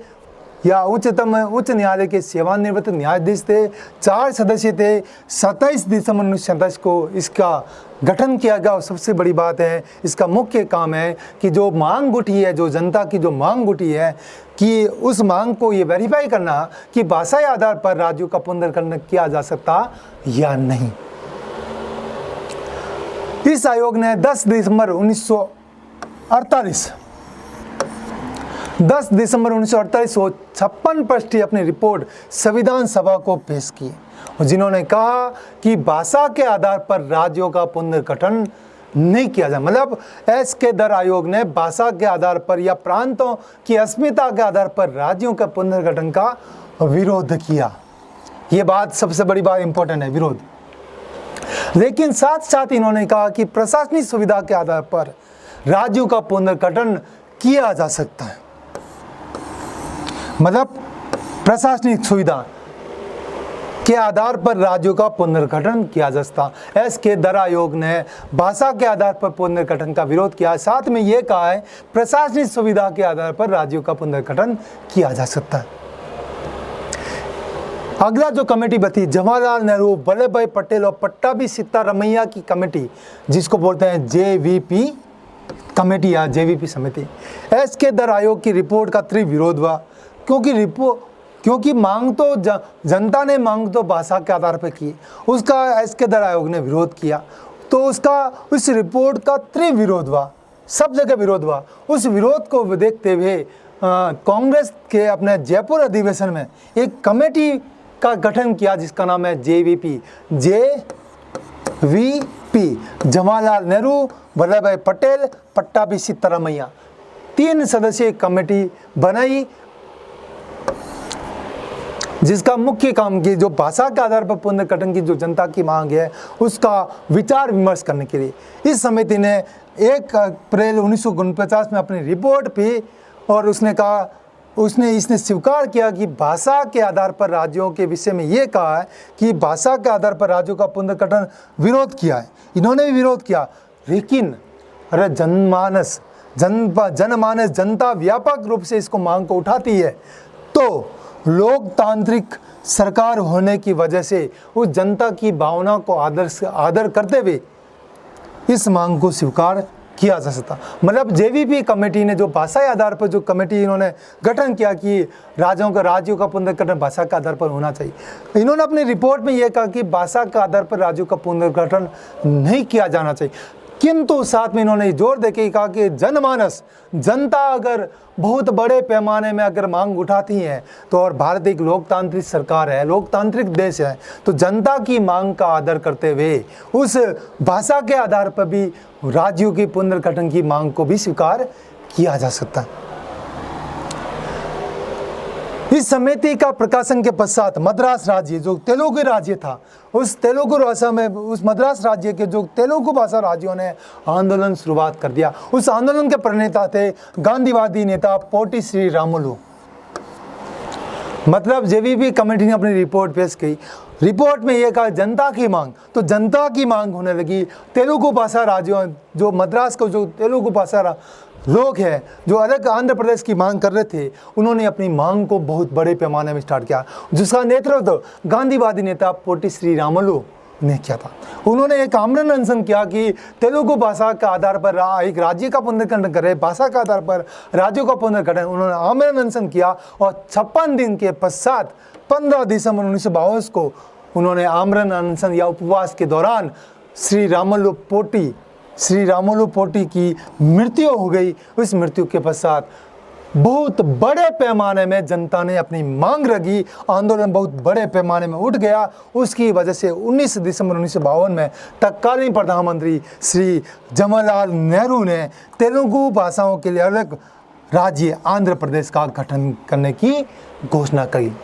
या उच्च न्यायालय के सेवानिवृत्त न्यायाधीश थे। 4 सदस्य थे। 27 दिसंबर 1927 को इसका गठन किया गया। और सबसे बड़ी बात है, इसका मुख्य काम है कि जो मांग उठी है, जो जनता की जो मांग उठी है, कि उस मांग को ये वेरीफाई करना कि भाषाई आधार पर राज्यों का पुनर्गठन किया जा सकता या नहीं। इस आयोग ने 10 दिसंबर 1948 को 56 पृष्ठीय अपनी रिपोर्ट संविधान सभा को पेश की, और जिन्होंने कहा कि भाषा के आधार पर राज्यों का पुनर्गठन नहीं किया जाए। मतलब एसकेदर आयोग ने भाषा के आधार पर या प्रांतों की अस्मिता के आधार पर राज्यों का पुनर्गठन का विरोध किया। ये बात सबसे बड़ी बात इंपॉर्टेंट है, विरोध। लेकिन साथ साथ इन्होंने कहा कि प्रशासनिक सुविधा के आधार पर राज्यों का पुनर्गठन किया जा सकता है। मतलब प्रशासनिक सुविधा के आधार पर राज्यों का पुनर्गठन किया जा सकता। एसकेदर आयोग ने भाषा के आधार पर पुनर्गठन का विरोध किया। साथ में ये कहा है प्रशासनिक सुविधा के आधार पर राज्यों का पुनर्गठन किया जा सकता है। अगला जो कमेटी बची, जवाहरलाल नेहरू, वल्लभ भाई पटेल और पट्टाभी सिद्धारमैया की कमेटी, जिसको बोलते हैं जेवीपी कमेटी या जेवीपी समिति। एसकेदर आयोग की रिपोर्ट का तीव्र विरोध हुआ, क्योंकि मांग तो जनता ने मांग तो भाषा के आधार पर की, उसका एसकेदर आयोग ने विरोध किया, तो उस रिपोर्ट का तीव्र विरोध हुआ, सब जगह विरोध हुआ। उस विरोध को देखते हुए कांग्रेस के अपने जयपुर अधिवेशन में एक कमेटी का गठन किया, जिसका नाम है जेवीपी। जवाहरलाल नेहरू, वल्लभ भाई पटेल, पट्टाभी सिद्धारमैया, 3 सदस्यीय कमेटी बनाई, जिसका मुख्य काम की जो भाषा के आधार पर पुनर्गठन की जो जनता की मांग है, उसका विचार विमर्श करने के लिए इस समिति ने 1 अप्रैल 1949 में अपनी रिपोर्ट भी, और इसने स्वीकार किया कि भाषा के आधार पर राज्यों के विषय में ये कहा है कि भाषा के आधार पर राज्यों का पुनर्गठन विरोध किया है, इन्होंने भी विरोध किया। लेकिन अरे जनता व्यापक रूप से इसको मांग को उठाती है, तो लोकतांत्रिक सरकार होने की वजह से उस जनता की भावना को आदर करते हुए इस मांग को स्वीकार किया जा सकता। मतलब जेवीपी कमेटी ने जो भाषाई आधार पर जो कमेटी इन्होंने गठन किया कि राज्यों का पुनर्गठन भाषा के आधार पर होना चाहिए, इन्होंने अपनी रिपोर्ट में यह कहा कि भाषा के आधार पर राज्यों का पुनर्गठन नहीं किया जाना चाहिए। किंतु साथ में इन्होंने जोर देके कहा कि जनता अगर बहुत बड़े पैमाने में अगर मांग उठाती है, तो और भारत एक लोकतांत्रिक सरकार है, लोकतांत्रिक देश है, तो जनता की मांग का आदर करते हुए उस भाषा के आधार पर भी राज्यों की पुनर्गठन की मांग को भी स्वीकार किया जा सकता है। इस समिति का प्रकाशन के पश्चात मद्रास राज्य जो तेलुगु राज्य था, उस तेलुगु भाषा में उस मद्रास राज्य के जो तेलुगु भाषा राज्यों ने आंदोलन शुरुआत कर दिया। उस आंदोलन के प्रणेता थे गांधीवादी नेता पोटी श्रीरामुलु। मतलब जेवीपी कमेटी ने अपनी रिपोर्ट पेश की। रिपोर्ट में यह कहा जनता की मांग, तो जनता की मांग होने लगी। तेलुगु भाषा राज्यों जो मद्रास को जो तेलुगु भाषा लोग हैं जो अलग आंध्र प्रदेश की मांग कर रहे थे, उन्होंने अपनी मांग को बहुत बड़े पैमाने में स्टार्ट किया, जिसका नेतृत्व गांधीवादी नेता पोटी श्रीरामुलु ने किया था। उन्होंने एक आमरण अनशन किया कि तेलुगु भाषा के आधार पर एक राज्य का पुनर्गठन करे, भाषा के आधार पर राज्यों का पुनर्गठन। उन्होंने आमरण अनशन किया और 56 दिन के पश्चात 15 दिसंबर 1952 को उन्होंने आमरण अनशन या उपवास के दौरान श्रीरामुलु पोटी की मृत्यु हो गई। उस मृत्यु के पश्चात बहुत बड़े पैमाने में जनता ने अपनी मांग रखी, आंदोलन बहुत बड़े पैमाने में उठ गया। उसकी वजह से 19 दिसंबर 1952 में तत्कालीन प्रधानमंत्री श्री जवाहरलाल नेहरू ने तेलुगु भाषाओं के लिए अलग राज्य आंध्र प्रदेश का गठन करने की घोषणा की।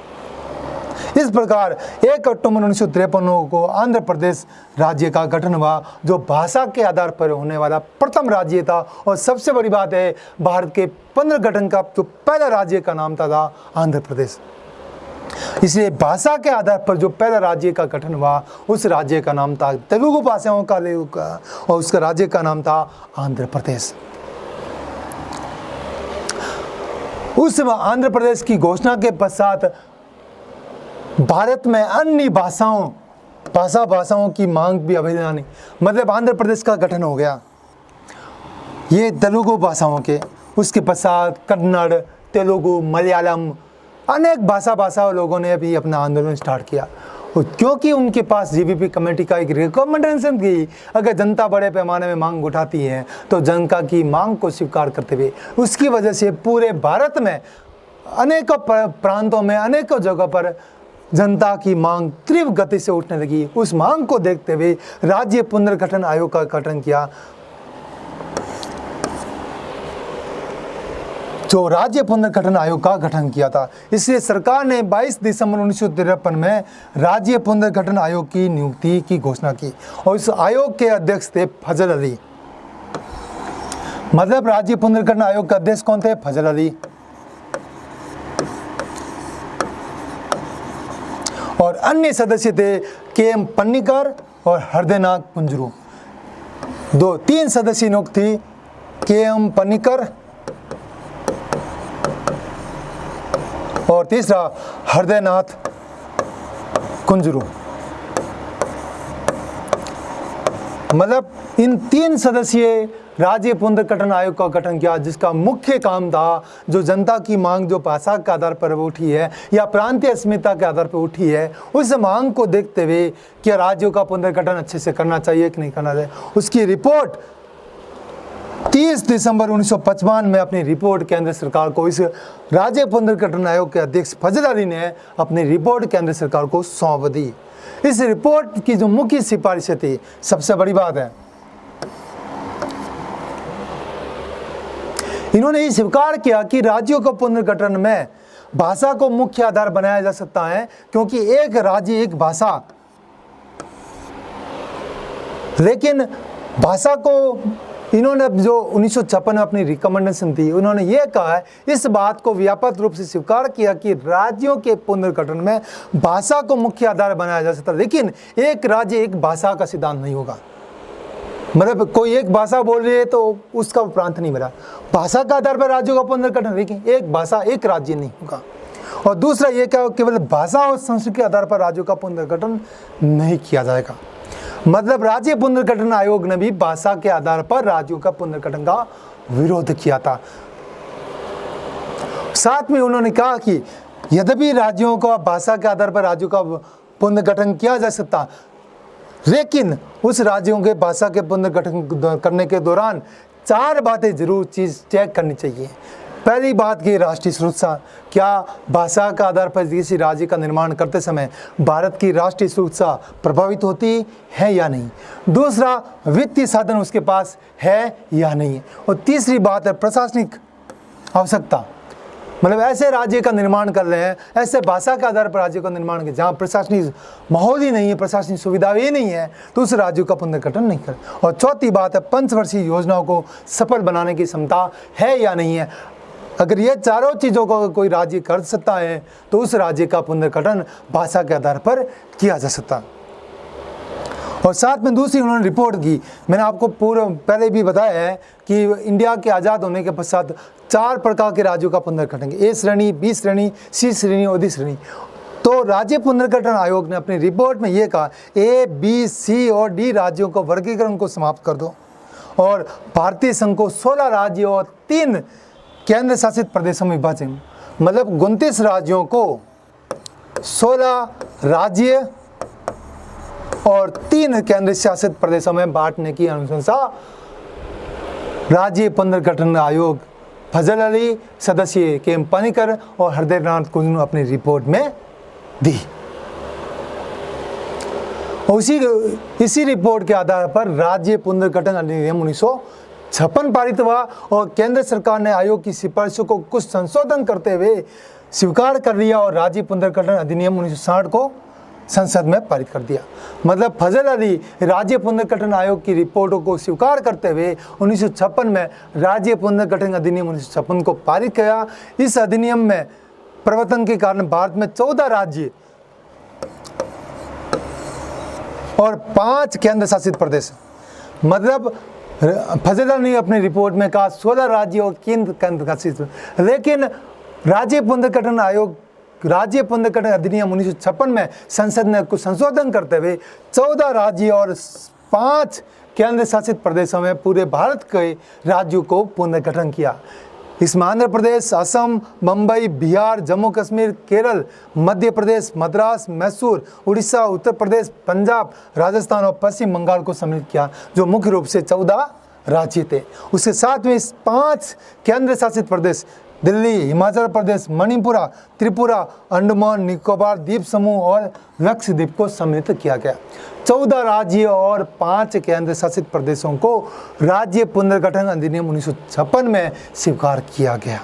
इस प्रकार 1 अक्टूबर 1953 को आंध्र प्रदेश राज्य का गठन हुआ, जो भाषा के आधार पर होने वाला प्रथम राज्य था। और सबसे बड़ी बात है, भारत के पुनर्गठन का जो पहला राज्य का नाम था आंध्र प्रदेश। इसलिए भाषा के आधार पर जो पहला राज्य का गठन हुआ, उस राज्य का नाम था तेलुगु भाषाओं का और उसका राज्य का नाम था आंध्र प्रदेश। उस आंध्र प्रदेश की घोषणा के पश्चात भारत में अन्य भाषाओं की मांग भी अभिधानिक, मतलब आंध्र प्रदेश का गठन हो गया ये तेलुगु भाषाओं के। उसके पश्चात कन्नड़, तेलुगु, मलयालम, अनेक भाषा लोगों ने भी अपना आंदोलन स्टार्ट किया, क्योंकि उनके पास जीबीपी कमेटी का एक रिकमेंडेशन थी, अगर जनता बड़े पैमाने में मांग उठाती है तो जनता की मांग को स्वीकार करते हुए उसकी वजह से पूरे भारत में अनेकों प्रांतों में अनेकों जगह पर जनता की मांग तीव्र गति से उठने लगी। उस मांग को देखते हुए राज्य पुनर्गठन आयोग का गठन किया, जो राज्य पुनर्गठन आयोग का गठन किया था। इसलिए सरकार ने 22 दिसंबर 1953 में राज्य पुनर्गठन आयोग की नियुक्ति की घोषणा की और इस आयोग के अध्यक्ष थे फजल अली। मतलब राज्य पुनर्गठन आयोग के अध्यक्ष कौन थे? फजल अली। और अन्य सदस्य थे के.एम. पन्नीकर और हृदयनाथ कुंजरू। 3 सदस्य नियुक्त थी, के.एम. पन्नीकर और तीसरा हृदयनाथ कुंजरू। मतलब इन 3 सदस्यीय राज्य पुनर्गठन आयोग का गठन किया, जिसका मुख्य काम था जो जनता की मांग जो भाषा के आधार पर उठी है या प्रांतीय अस्मिता के आधार पर उठी है, उस मांग को देखते हुए क्या राज्यों का पुनर्गठन अच्छे से करना चाहिए कि नहीं करना चाहिए, उसकी रिपोर्ट 30 दिसंबर 1955 में अपनी रिपोर्ट केंद्र सरकार को, इस राज्य पुनर्गठन आयोग के अध्यक्ष फजल अली ने अपनी रिपोर्ट केंद्र सरकार को सौंप दी। इस रिपोर्ट की जो मुख्य सिफारिशें थी, सबसे बड़ी बात है इन्होंने ये स्वीकार किया कि राज्यों का पुनर्गठन में भाषा को मुख्य आधार बनाया जा सकता है, क्योंकि एक राज्य एक भाषा, लेकिन भाषा को इन्होंने जो 1956 में अपनी रिकमेंडेशन थी, उन्होंने ये कहा है, इस बात को व्यापक रूप से स्वीकार किया कि राज्यों के पुनर्गठन में भाषा को मुख्य आधार बनाया जा सकता है, लेकिन एक राज्य एक भाषा का सिद्धांत नहीं होगा। मतलब कोई एक भाषा बोल रही है तो उसका प्रांत नहीं बना, भाषा के आधार पर राज्यों का पुनर्गठन, लेकिन एक भाषा एक राज्य नहीं होगा। और दूसरा ये क्या, केवल भाषा और संस्कृति के आधार पर राज्यों का पुनर्गठन नहीं किया जाएगा। मतलब राज्य पुनर्गठन आयोग ने भी भाषा के आधार पर राज्यों का पुनर्गठन का विरोध किया था। साथ में उन्होंने कहा कि यद्यपि राज्यों को भाषा के आधार पर राज्यों का पुनर्गठन किया जा सकता, लेकिन उस राज्यों के भाषा के पुनर्गठन करने के दौरान 4 बातें जरूर चेक करनी चाहिए। पहली बात की राष्ट्रीय सुरक्षा, क्या भाषा का आधार पर किसी राज्य का निर्माण करते समय भारत की राष्ट्रीय सुरक्षा प्रभावित होती है या नहीं। दूसरा, वित्तीय साधन उसके पास है या नहीं। और तीसरी बात है प्रशासनिक आवश्यकता, मतलब ऐसे राज्य का निर्माण कर रहे हैं, ऐसे भाषा के आधार पर राज्य का निर्माण कर जहाँ प्रशासनिक माहौल ही नहीं है, प्रशासनिक सुविधा ही नहीं है, तो उस राज्यों का पुनर्गठन नहीं कर। और चौथी बात है पंचवर्षीय योजनाओं को सफल बनाने की क्षमता है या नहीं है। अगर ये चारों चीज़ों को कोई राज्य कर सकता है तो उस राज्य का पुनर्गठन भाषा के आधार पर किया जा सकता है। और साथ में दूसरी उन्होंने रिपोर्ट की, मैंने आपको पहले भी बताया है कि इंडिया के आज़ाद होने के पश्चात 4 प्रकार के राज्यों का पुनर्गठन, ए श्रेणी, बी श्रेणी, सी श्रेणी और डी श्रेणी। तो राज्य पुनर्गठन आयोग ने अपनी रिपोर्ट में ये कहा, ए, बी, सी और डी राज्यों को वर्गीकरण को समाप्त कर दो और भारतीय संघ को 16 राज्यों और 3 केंद्र शासित प्रदेशों में विभाजन, मतलब 29 राज्यों को 16 राज्य और 3 केंद्र शासित प्रदेशों में बांटने की अनुशंसा राज्य पुनर्गठन आयोग फजल अली, सदस्य के.एम. पन्नीकर और हृदयनाथ कुंजरू ने अपनी रिपोर्ट में दी। इसी रिपोर्ट के आधार पर राज्य पुनर्गठन अधिनियम 1956 पारित हुआ और केंद्र सरकार ने आयोग की सिफारिशों को कुछ संशोधन करते हुए स्वीकार कर लिया और राज्य पुनर्गठन अधिनियम 1960 को संसद में पारित कर दिया। मतलब फजल अली राज्य पुनर्गठन आयोग की रिपोर्टों को स्वीकार करते हुए 1956 में राज्य पुनर्गठन अधिनियम 1956 को पारित किया। इस अधिनियम में परिवर्तन के कारण भारत में 14 राज्य और 5 केंद्र शासित प्रदेश, मतलब फजल अली ने अपनी रिपोर्ट में कहा 16 राज्य और 3 केंद्र शासित, लेकिन राज्य पुनर्गठन आयोग, राज्य पुनर्गठन अधिनियम 1956 में संसद ने कुछ संशोधन करते हुए 14 राज्य और 5 केंद्र शासित प्रदेशों में पूरे भारत के राज्यों को पुनर्गठन किया। इसमें आंध्र प्रदेश, असम, मुंबई, बिहार, जम्मू कश्मीर, केरल, मध्य प्रदेश, मद्रास, मैसूर, उड़ीसा, उत्तर प्रदेश, पंजाब, राजस्थान और पश्चिम बंगाल को सम्मिलित किया, जो मुख्य रूप से 14 राज्य थे। उसके साथ में 5 केंद्र शासित प्रदेश दिल्ली, हिमाचल प्रदेश, मणिपुर, त्रिपुरा, अंडमान निकोबार द्वीप समूह और लक्षद्वीप को सम्मिलित किया गया। 14 राज्य और 5 केंद्र शासित प्रदेशों को राज्य पुनर्गठन अधिनियम 1956 में स्वीकार किया गया।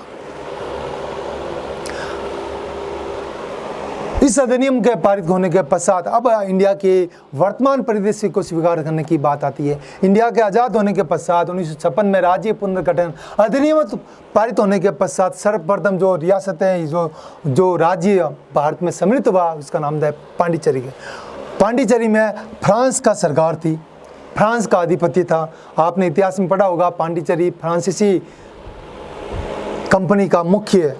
इस अधिनियम के पारित होने के पश्चात अब इंडिया के वर्तमान परिदृश्य को स्वीकार करने की बात आती है। इंडिया के आज़ाद होने के पश्चात 1956 में राज्य पुनर्गठन अधिनियम पारित होने के पश्चात सर्वप्रथम जो रियासतें जो राज्य भारत में सम्मिलित हुआ उसका नाम था पांडिचेरी। पांडिचेरी में फ्रांस का सरकार थी, फ्रांस का आधिपत्य था। आपने इतिहास में पढ़ा होगा, पांडिचेरी फ्रांसीसी कंपनी का मुख्य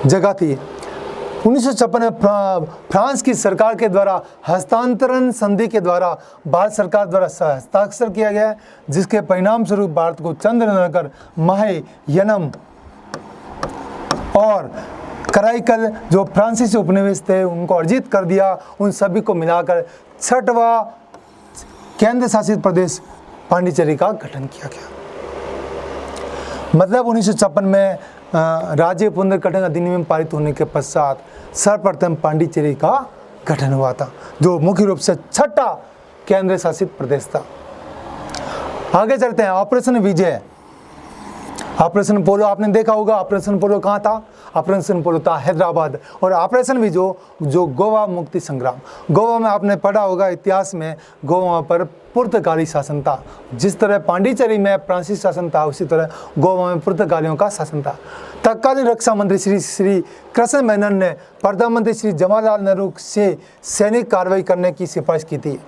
जगह थी। 1956 में फ्रांस की सरकार के द्वारा हस्तांतरण संधि के द्वारा भारत सरकार द्वारा हस्ताक्षर किया गया, जिसके परिणाम स्वरूप भारत को चंद्रनगर, माहे, यनम और कराईकल जो फ्रांसीसी उपनिवेश थे उनको अर्जित कर दिया। उन सभी को मिलाकर 6वां केंद्र शासित प्रदेश पांडिचेरी का गठन किया गया। मतलब 1956 में राज्य पुनर्गठन अधिनियम पारित होने के पश्चात सर्वप्रथम पांडिचेरी का गठन हुआ था, जो मुख्य रूप से 6ठा केंद्र शासित प्रदेश था। आगे चलते हैं। ऑपरेशन विजय, ऑपरेशन पोलो आपने देखा होगा। ऑपरेशन पोलो कहाँ था? ऑपरेशन पोलो था हैदराबाद। और ऑपरेशन विजय जो गोवा मुक्ति संग्राम, गोवा में आपने पढ़ा होगा इतिहास में, गोवा पर पुर्तगाली शासन था। जिस तरह पांडिचेरी में फ्रांसीसी शासन था, उसी तरह गोवा में पुर्तगालियों का शासन था। तत्कालीन रक्षा मंत्री श्री कृष्ण मेनन ने प्रधानमंत्री श्री जवाहरलाल नेहरू से सैनिक कार्रवाई करने की सिफारिश की थी।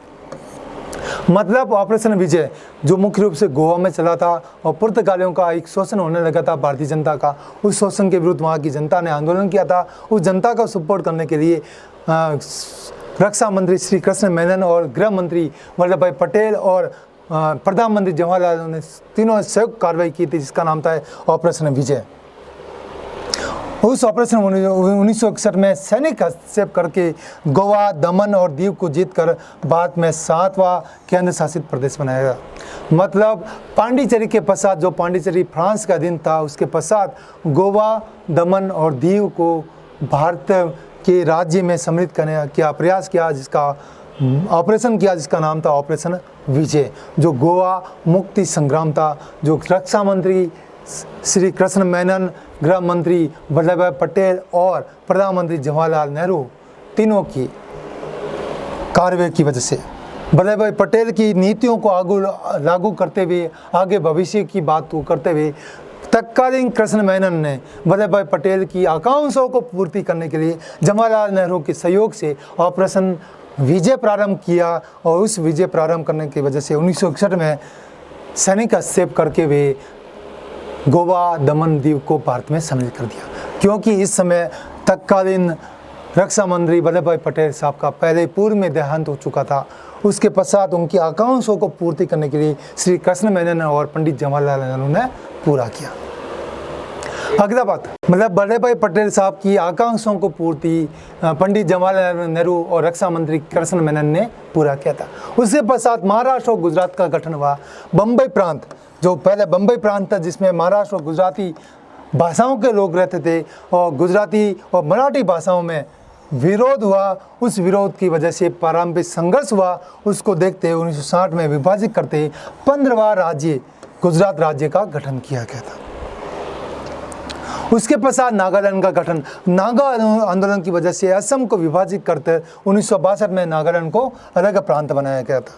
मतलब ऑपरेशन विजय जो मुख्य रूप से गोवा में चला था और पुर्तगालियों का एक शोषण होने लगा था भारतीय जनता का, उस शोषण के विरुद्ध वहाँ की जनता ने आंदोलन किया था। उस जनता का सपोर्ट करने के लिए रक्षा मंत्री श्री कृष्ण मेनन और गृह मंत्री वल्लभ भाई पटेल और प्रधानमंत्री जवाहरलाल नेहरू ने तीनों संयुक्त कार्रवाई की थी, जिसका नाम था ऑपरेशन विजय। उस ऑपरेशन 1961 में सैनिक हस्तक्षेप करके गोवा, दमन और दीव को जीतकर भारत में 7वां केंद्र शासित प्रदेश बनाया गया। मतलब पांडिचेरी के पश्चात, जो पांडिचेरी फ्रांस का अधीन था, उसके पश्चात गोवा, दमन और दीव को भारत के राज्य में सम्मिलित करने का प्रयास किया, जिसका ऑपरेशन किया, जिसका नाम था ऑपरेशन विजय, जो गोवा मुक्ति संग्राम था। जो रक्षा मंत्री श्री कृष्ण मेनन, गृह मंत्री वल्लभ भाई पटेल और प्रधानमंत्री जवाहरलाल नेहरू तीनों की कार्रवाई की वजह से, वल्लभ भाई पटेल की नीतियों को लागू करते हुए, आगे भविष्य की बात को करते हुए, तत्कालीन कृष्ण मेनन ने वल्लभ भाई पटेल की आकांक्षाओं को पूर्ति करने के लिए जवाहरलाल नेहरू के सहयोग से ऑपरेशन विजय प्रारंभ किया। और उस विजय प्रारंभ करने की वजह से 1961 में सैनिक हस्तक्षेप करके वे गोवा, दमन, दीव को भारत में सम्मिलित कर दिया, क्योंकि इस समय तत्कालीन रक्षा मंत्री वल्लभ भाई पटेल साहब का पहले पूर्व में देहांत हो चुका था। उसके पश्चात उनकी आकांक्षाओं को पूर्ति करने के लिए श्री कृष्ण मेनन और पंडित जवाहरलाल नेहरू ने पूरा किया। अगला बात, मतलब वल्लभ भाई पटेल साहब की आकांक्षाओं को पूर्ति पंडित जवाहरलाल नेहरू और रक्षा मंत्री कृष्ण मेनन ने पूरा किया था। उसके पश्चात महाराष्ट्र और गुजरात का गठन हुआ। बम्बई प्रांत, जो पहले बम्बई प्रांत था, जिसमें महाराष्ट्र और गुजराती भाषाओं के लोग रहते थे और गुजराती और मराठी भाषाओं में विरोध हुआ। उस विरोध की वजह से प्रारंभिक संघर्ष हुआ। उसको देखते हुए 1960 में विभाजित करते 15वां राज्य गुजरात राज्य का गठन किया गया था। उसके पश्चात नागालैंड का गठन, नागा आंदोलन की वजह से असम को विभाजित करते 1962 में नागालैंड को अलग प्रांत बनाया गया था।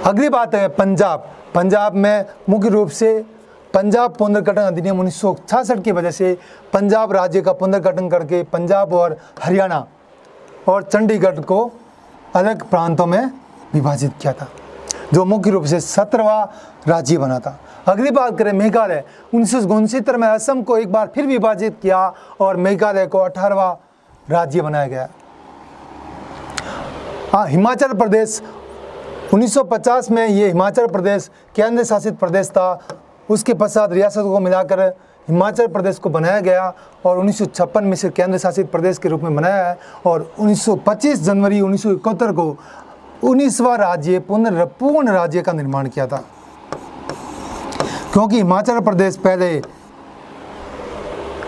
अगली बात है पंजाब। पंजाब में मुख्य रूप से पंजाब पुनर्गठन अधिनियम 1966 की वजह से पंजाब राज्य का पुनर्गठन करके पंजाब और हरियाणा और चंडीगढ़ को अलग प्रांतों में विभाजित किया था। जो मुख्य रूप से 17वां राज्य बना था। अगली बात करें मेघालय, 1969 में असम को एक बार फिर विभाजित किया और मेघालय को 18वां राज्य बनाया गया। हिमाचल प्रदेश, 1950 में ये हिमाचल प्रदेश केंद्र शासित प्रदेश था। उसके पश्चात रियासतों को मिलाकर हिमाचल प्रदेश को बनाया गया और 1956 में से केंद्र शासित प्रदेश के रूप में बनाया है और 25 जनवरी 1971 को 19वां राज्य पूर्ण राज्य का निर्माण किया था, क्योंकि हिमाचल प्रदेश पहले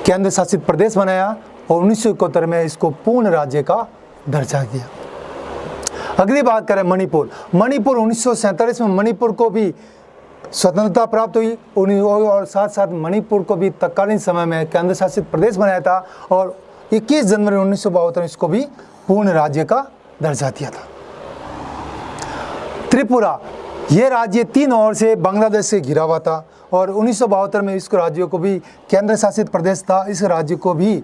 केंद्र शासित प्रदेश बनाया और 1971 में इसको पूर्ण राज्य का दर्जा दिया। अगली बात करें मणिपुर, 1947 में मणिपुर को भी स्वतंत्रता प्राप्त हुई और साथ साथ मणिपुर को भी तत्कालीन समय में केंद्र शासित प्रदेश बनाया था और 21 जनवरी 1972 में इसको भी पूर्ण राज्य का दर्जा दिया था। त्रिपुरा, ये राज्य 3 ओर से बांग्लादेश से घिरा हुआ था और 1972 में इस राज्य को भी केंद्र शासित प्रदेश था, इस राज्य को भी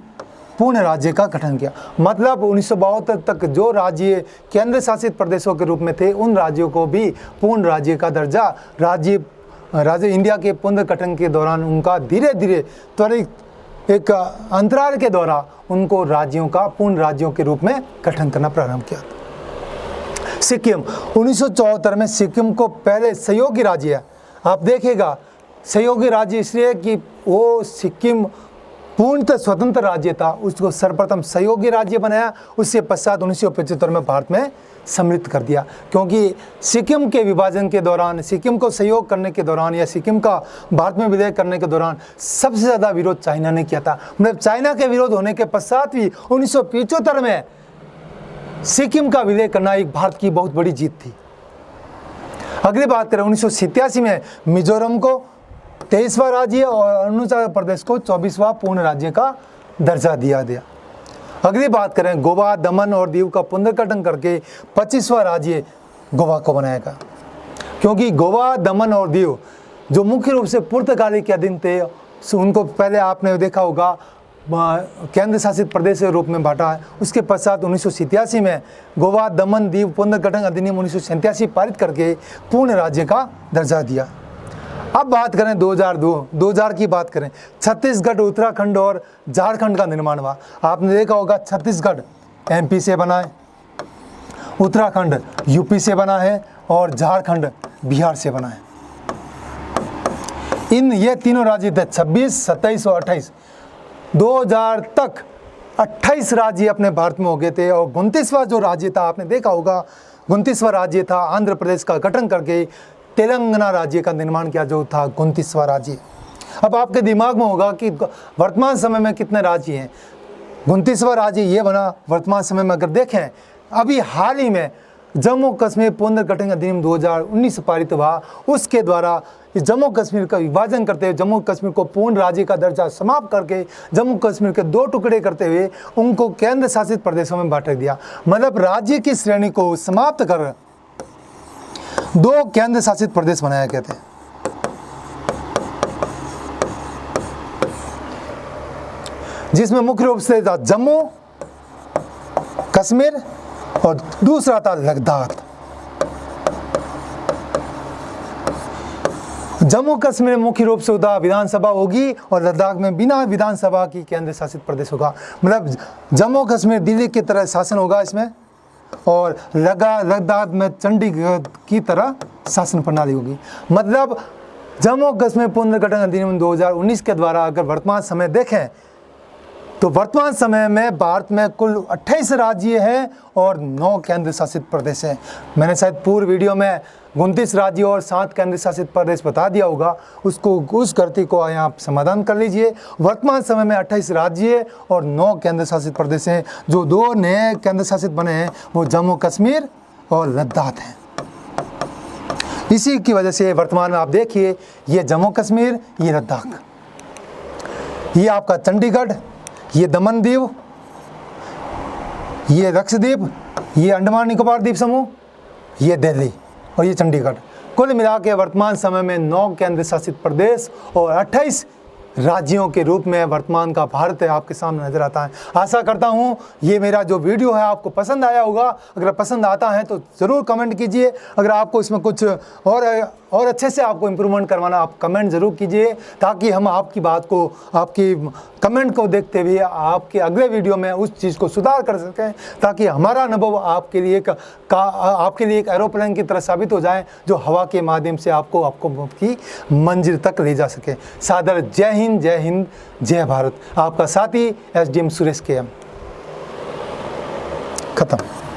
पूर्ण राज्य का गठन किया। मतलब 1972 तक जो राज्य केंद्र शासित प्रदेशों के रूप में थे उन राज्यों को भी पूर्ण राज्य का दर्जा राज्य इंडिया के पुनर्गठन के दौरान उनका धीरे धीरे त्वरित एक अंतराल के द्वारा उनको राज्यों का पूर्ण राज्यों के रूप में गठन करना प्रारंभ किया। सिक्किम, 1974 में सिक्किम को पहले सहयोगी राज्य है। आप देखिएगा सहयोगी राज्य इसलिए कि वो सिक्किम पूर्णतः स्वतंत्र राज्य था, उसको सर्वप्रथम सहयोगी राज्य बनाया। उससे पश्चात 1975 में भारत में सम्मिलित कर दिया, क्योंकि सिक्किम के विभाजन के दौरान, सिक्किम को सहयोग करने के दौरान या सिक्किम का भारत में विलय करने के दौरान सबसे ज़्यादा विरोध चाइना ने किया था। मतलब चाइना के विरोध होने के पश्चात भी 1975 में सिक्किम का विलय करना एक भारत की बहुत बड़ी जीत थी। अगली बात करें 1987 में मिजोरम को 23वां राज्य और अरुणाचल प्रदेश को 24वां पूर्ण राज्य का दर्जा दिया गया। अगली बात करें गोवा, दमन और दीव का पुनर्गठन करके 25वां राज्य गोवा को बनाएगा, क्योंकि गोवा, दमन और दीव जो मुख्य रूप से पुर्तगाली के अधीन थे उनको पहले आपने देखा होगा केंद्र शासित प्रदेश के रूप में बांटा है। उसके पश्चात 1987 में गोवा, दमन, दीव पुनर्गठन अधिनियम 1987 पारित करके पूर्ण राज्य का दर्जा दिया। अब बात करें 2000 की बात करें, छत्तीसगढ़, उत्तराखंड और झारखंड का निर्माण हुआ। आपने देखा होगा छत्तीसगढ़ एमपी से बना है, उत्तराखंड यूपी से बना है और झारखंड बिहार से बना है। ये तीनों राज्य थे 26, 27 और 28। 2000 तक 28 राज्य अपने भारत में हो गए थे और 29वां जो राज्य था आपने देखा होगा 29वां राज्य था आंध्र प्रदेश का गठन करके तेलंगाना राज्य का निर्माण किया जो था 29वां राज्य। अब आपके दिमाग में होगा कि वर्तमान समय में कितने राज्य हैं। 29वां राज्य ये बना वर्तमान समय में। अगर देखें अभी हाल ही में जम्मू कश्मीर पुनर्गठन अधिनियम 2019 पारित हुआ, उसके द्वारा जम्मू कश्मीर का विभाजन करते हुए जम्मू कश्मीर को पूर्ण राज्य का दर्जा समाप्त करके जम्मू कश्मीर के 2 टुकड़े करते हुए उनको केंद्र शासित प्रदेशों में बांट दिया। मतलब राज्य की श्रेणी को समाप्त कर 2 केंद्र शासित प्रदेश बनाए गए थे। जिसमें मुख्य रूप से था जम्मू कश्मीर और दूसरा था लद्दाख। जम्मू कश्मीर में मुख्य रूप से विधानसभा होगी और लद्दाख में बिना विधानसभा की केंद्र शासित प्रदेश होगा। मतलब जम्मू कश्मीर दिल्ली की तरह शासन होगा इसमें और लद्दाख में चंडीगढ़ की तरह शासन प्रणाली होगी। मतलब जम्मू कश्मीर पुनर्गठन अधिनियम 2019 के द्वारा अगर वर्तमान समय देखें तो वर्तमान समय में भारत में कुल 28 राज्य हैं और 9 केंद्र शासित प्रदेश हैं। मैंने शायद पूर्व वीडियो में 29 राज्य और 7 केंद्र शासित प्रदेश बता दिया होगा, उस गलती को यहाँ आप समाधान कर लीजिए। वर्तमान समय में 28 राज्य और 9 केंद्र शासित प्रदेश हैं। जो 2 नए केंद्र शासित बने हैं वो जम्मू कश्मीर और लद्दाख हैं। इसी की वजह से वर्तमान में आप देखिए ये जम्मू कश्मीर, ये लद्दाख, ये आपका चंडीगढ़, ये दमन दीव, ये लक्षद्वीप, ये अंडमान निकोबार द्वीप समूह, ये दिल्ली और ये चंडीगढ़। कुल मिला के वर्तमान समय में 9 केंद्र शासित प्रदेश और 28 राज्यों के रूप में वर्तमान का भारत है आपके सामने नजर आता है। आशा करता हूँ ये मेरा जो वीडियो है आपको पसंद आया होगा। अगर पसंद आता है तो ज़रूर कमेंट कीजिए। अगर आपको इसमें कुछ और अच्छे से आपको इम्प्रूवमेंट करवाना, आप कमेंट ज़रूर कीजिए, ताकि हम आपकी बात को, आपकी कमेंट को देखते हुए आपके अगले वीडियो में उस चीज़ को सुधार कर सकें, ताकि हमारा अनुभव आपके लिए एक एरोप्लेन की तरह साबित हो जाए, जो हवा के माध्यम से आपको की मंजिल तक ले जा सके। सादर जय हिंद, जय हिंद, जय भारत। आपका साथी SDM सुरेश KM। खत्म।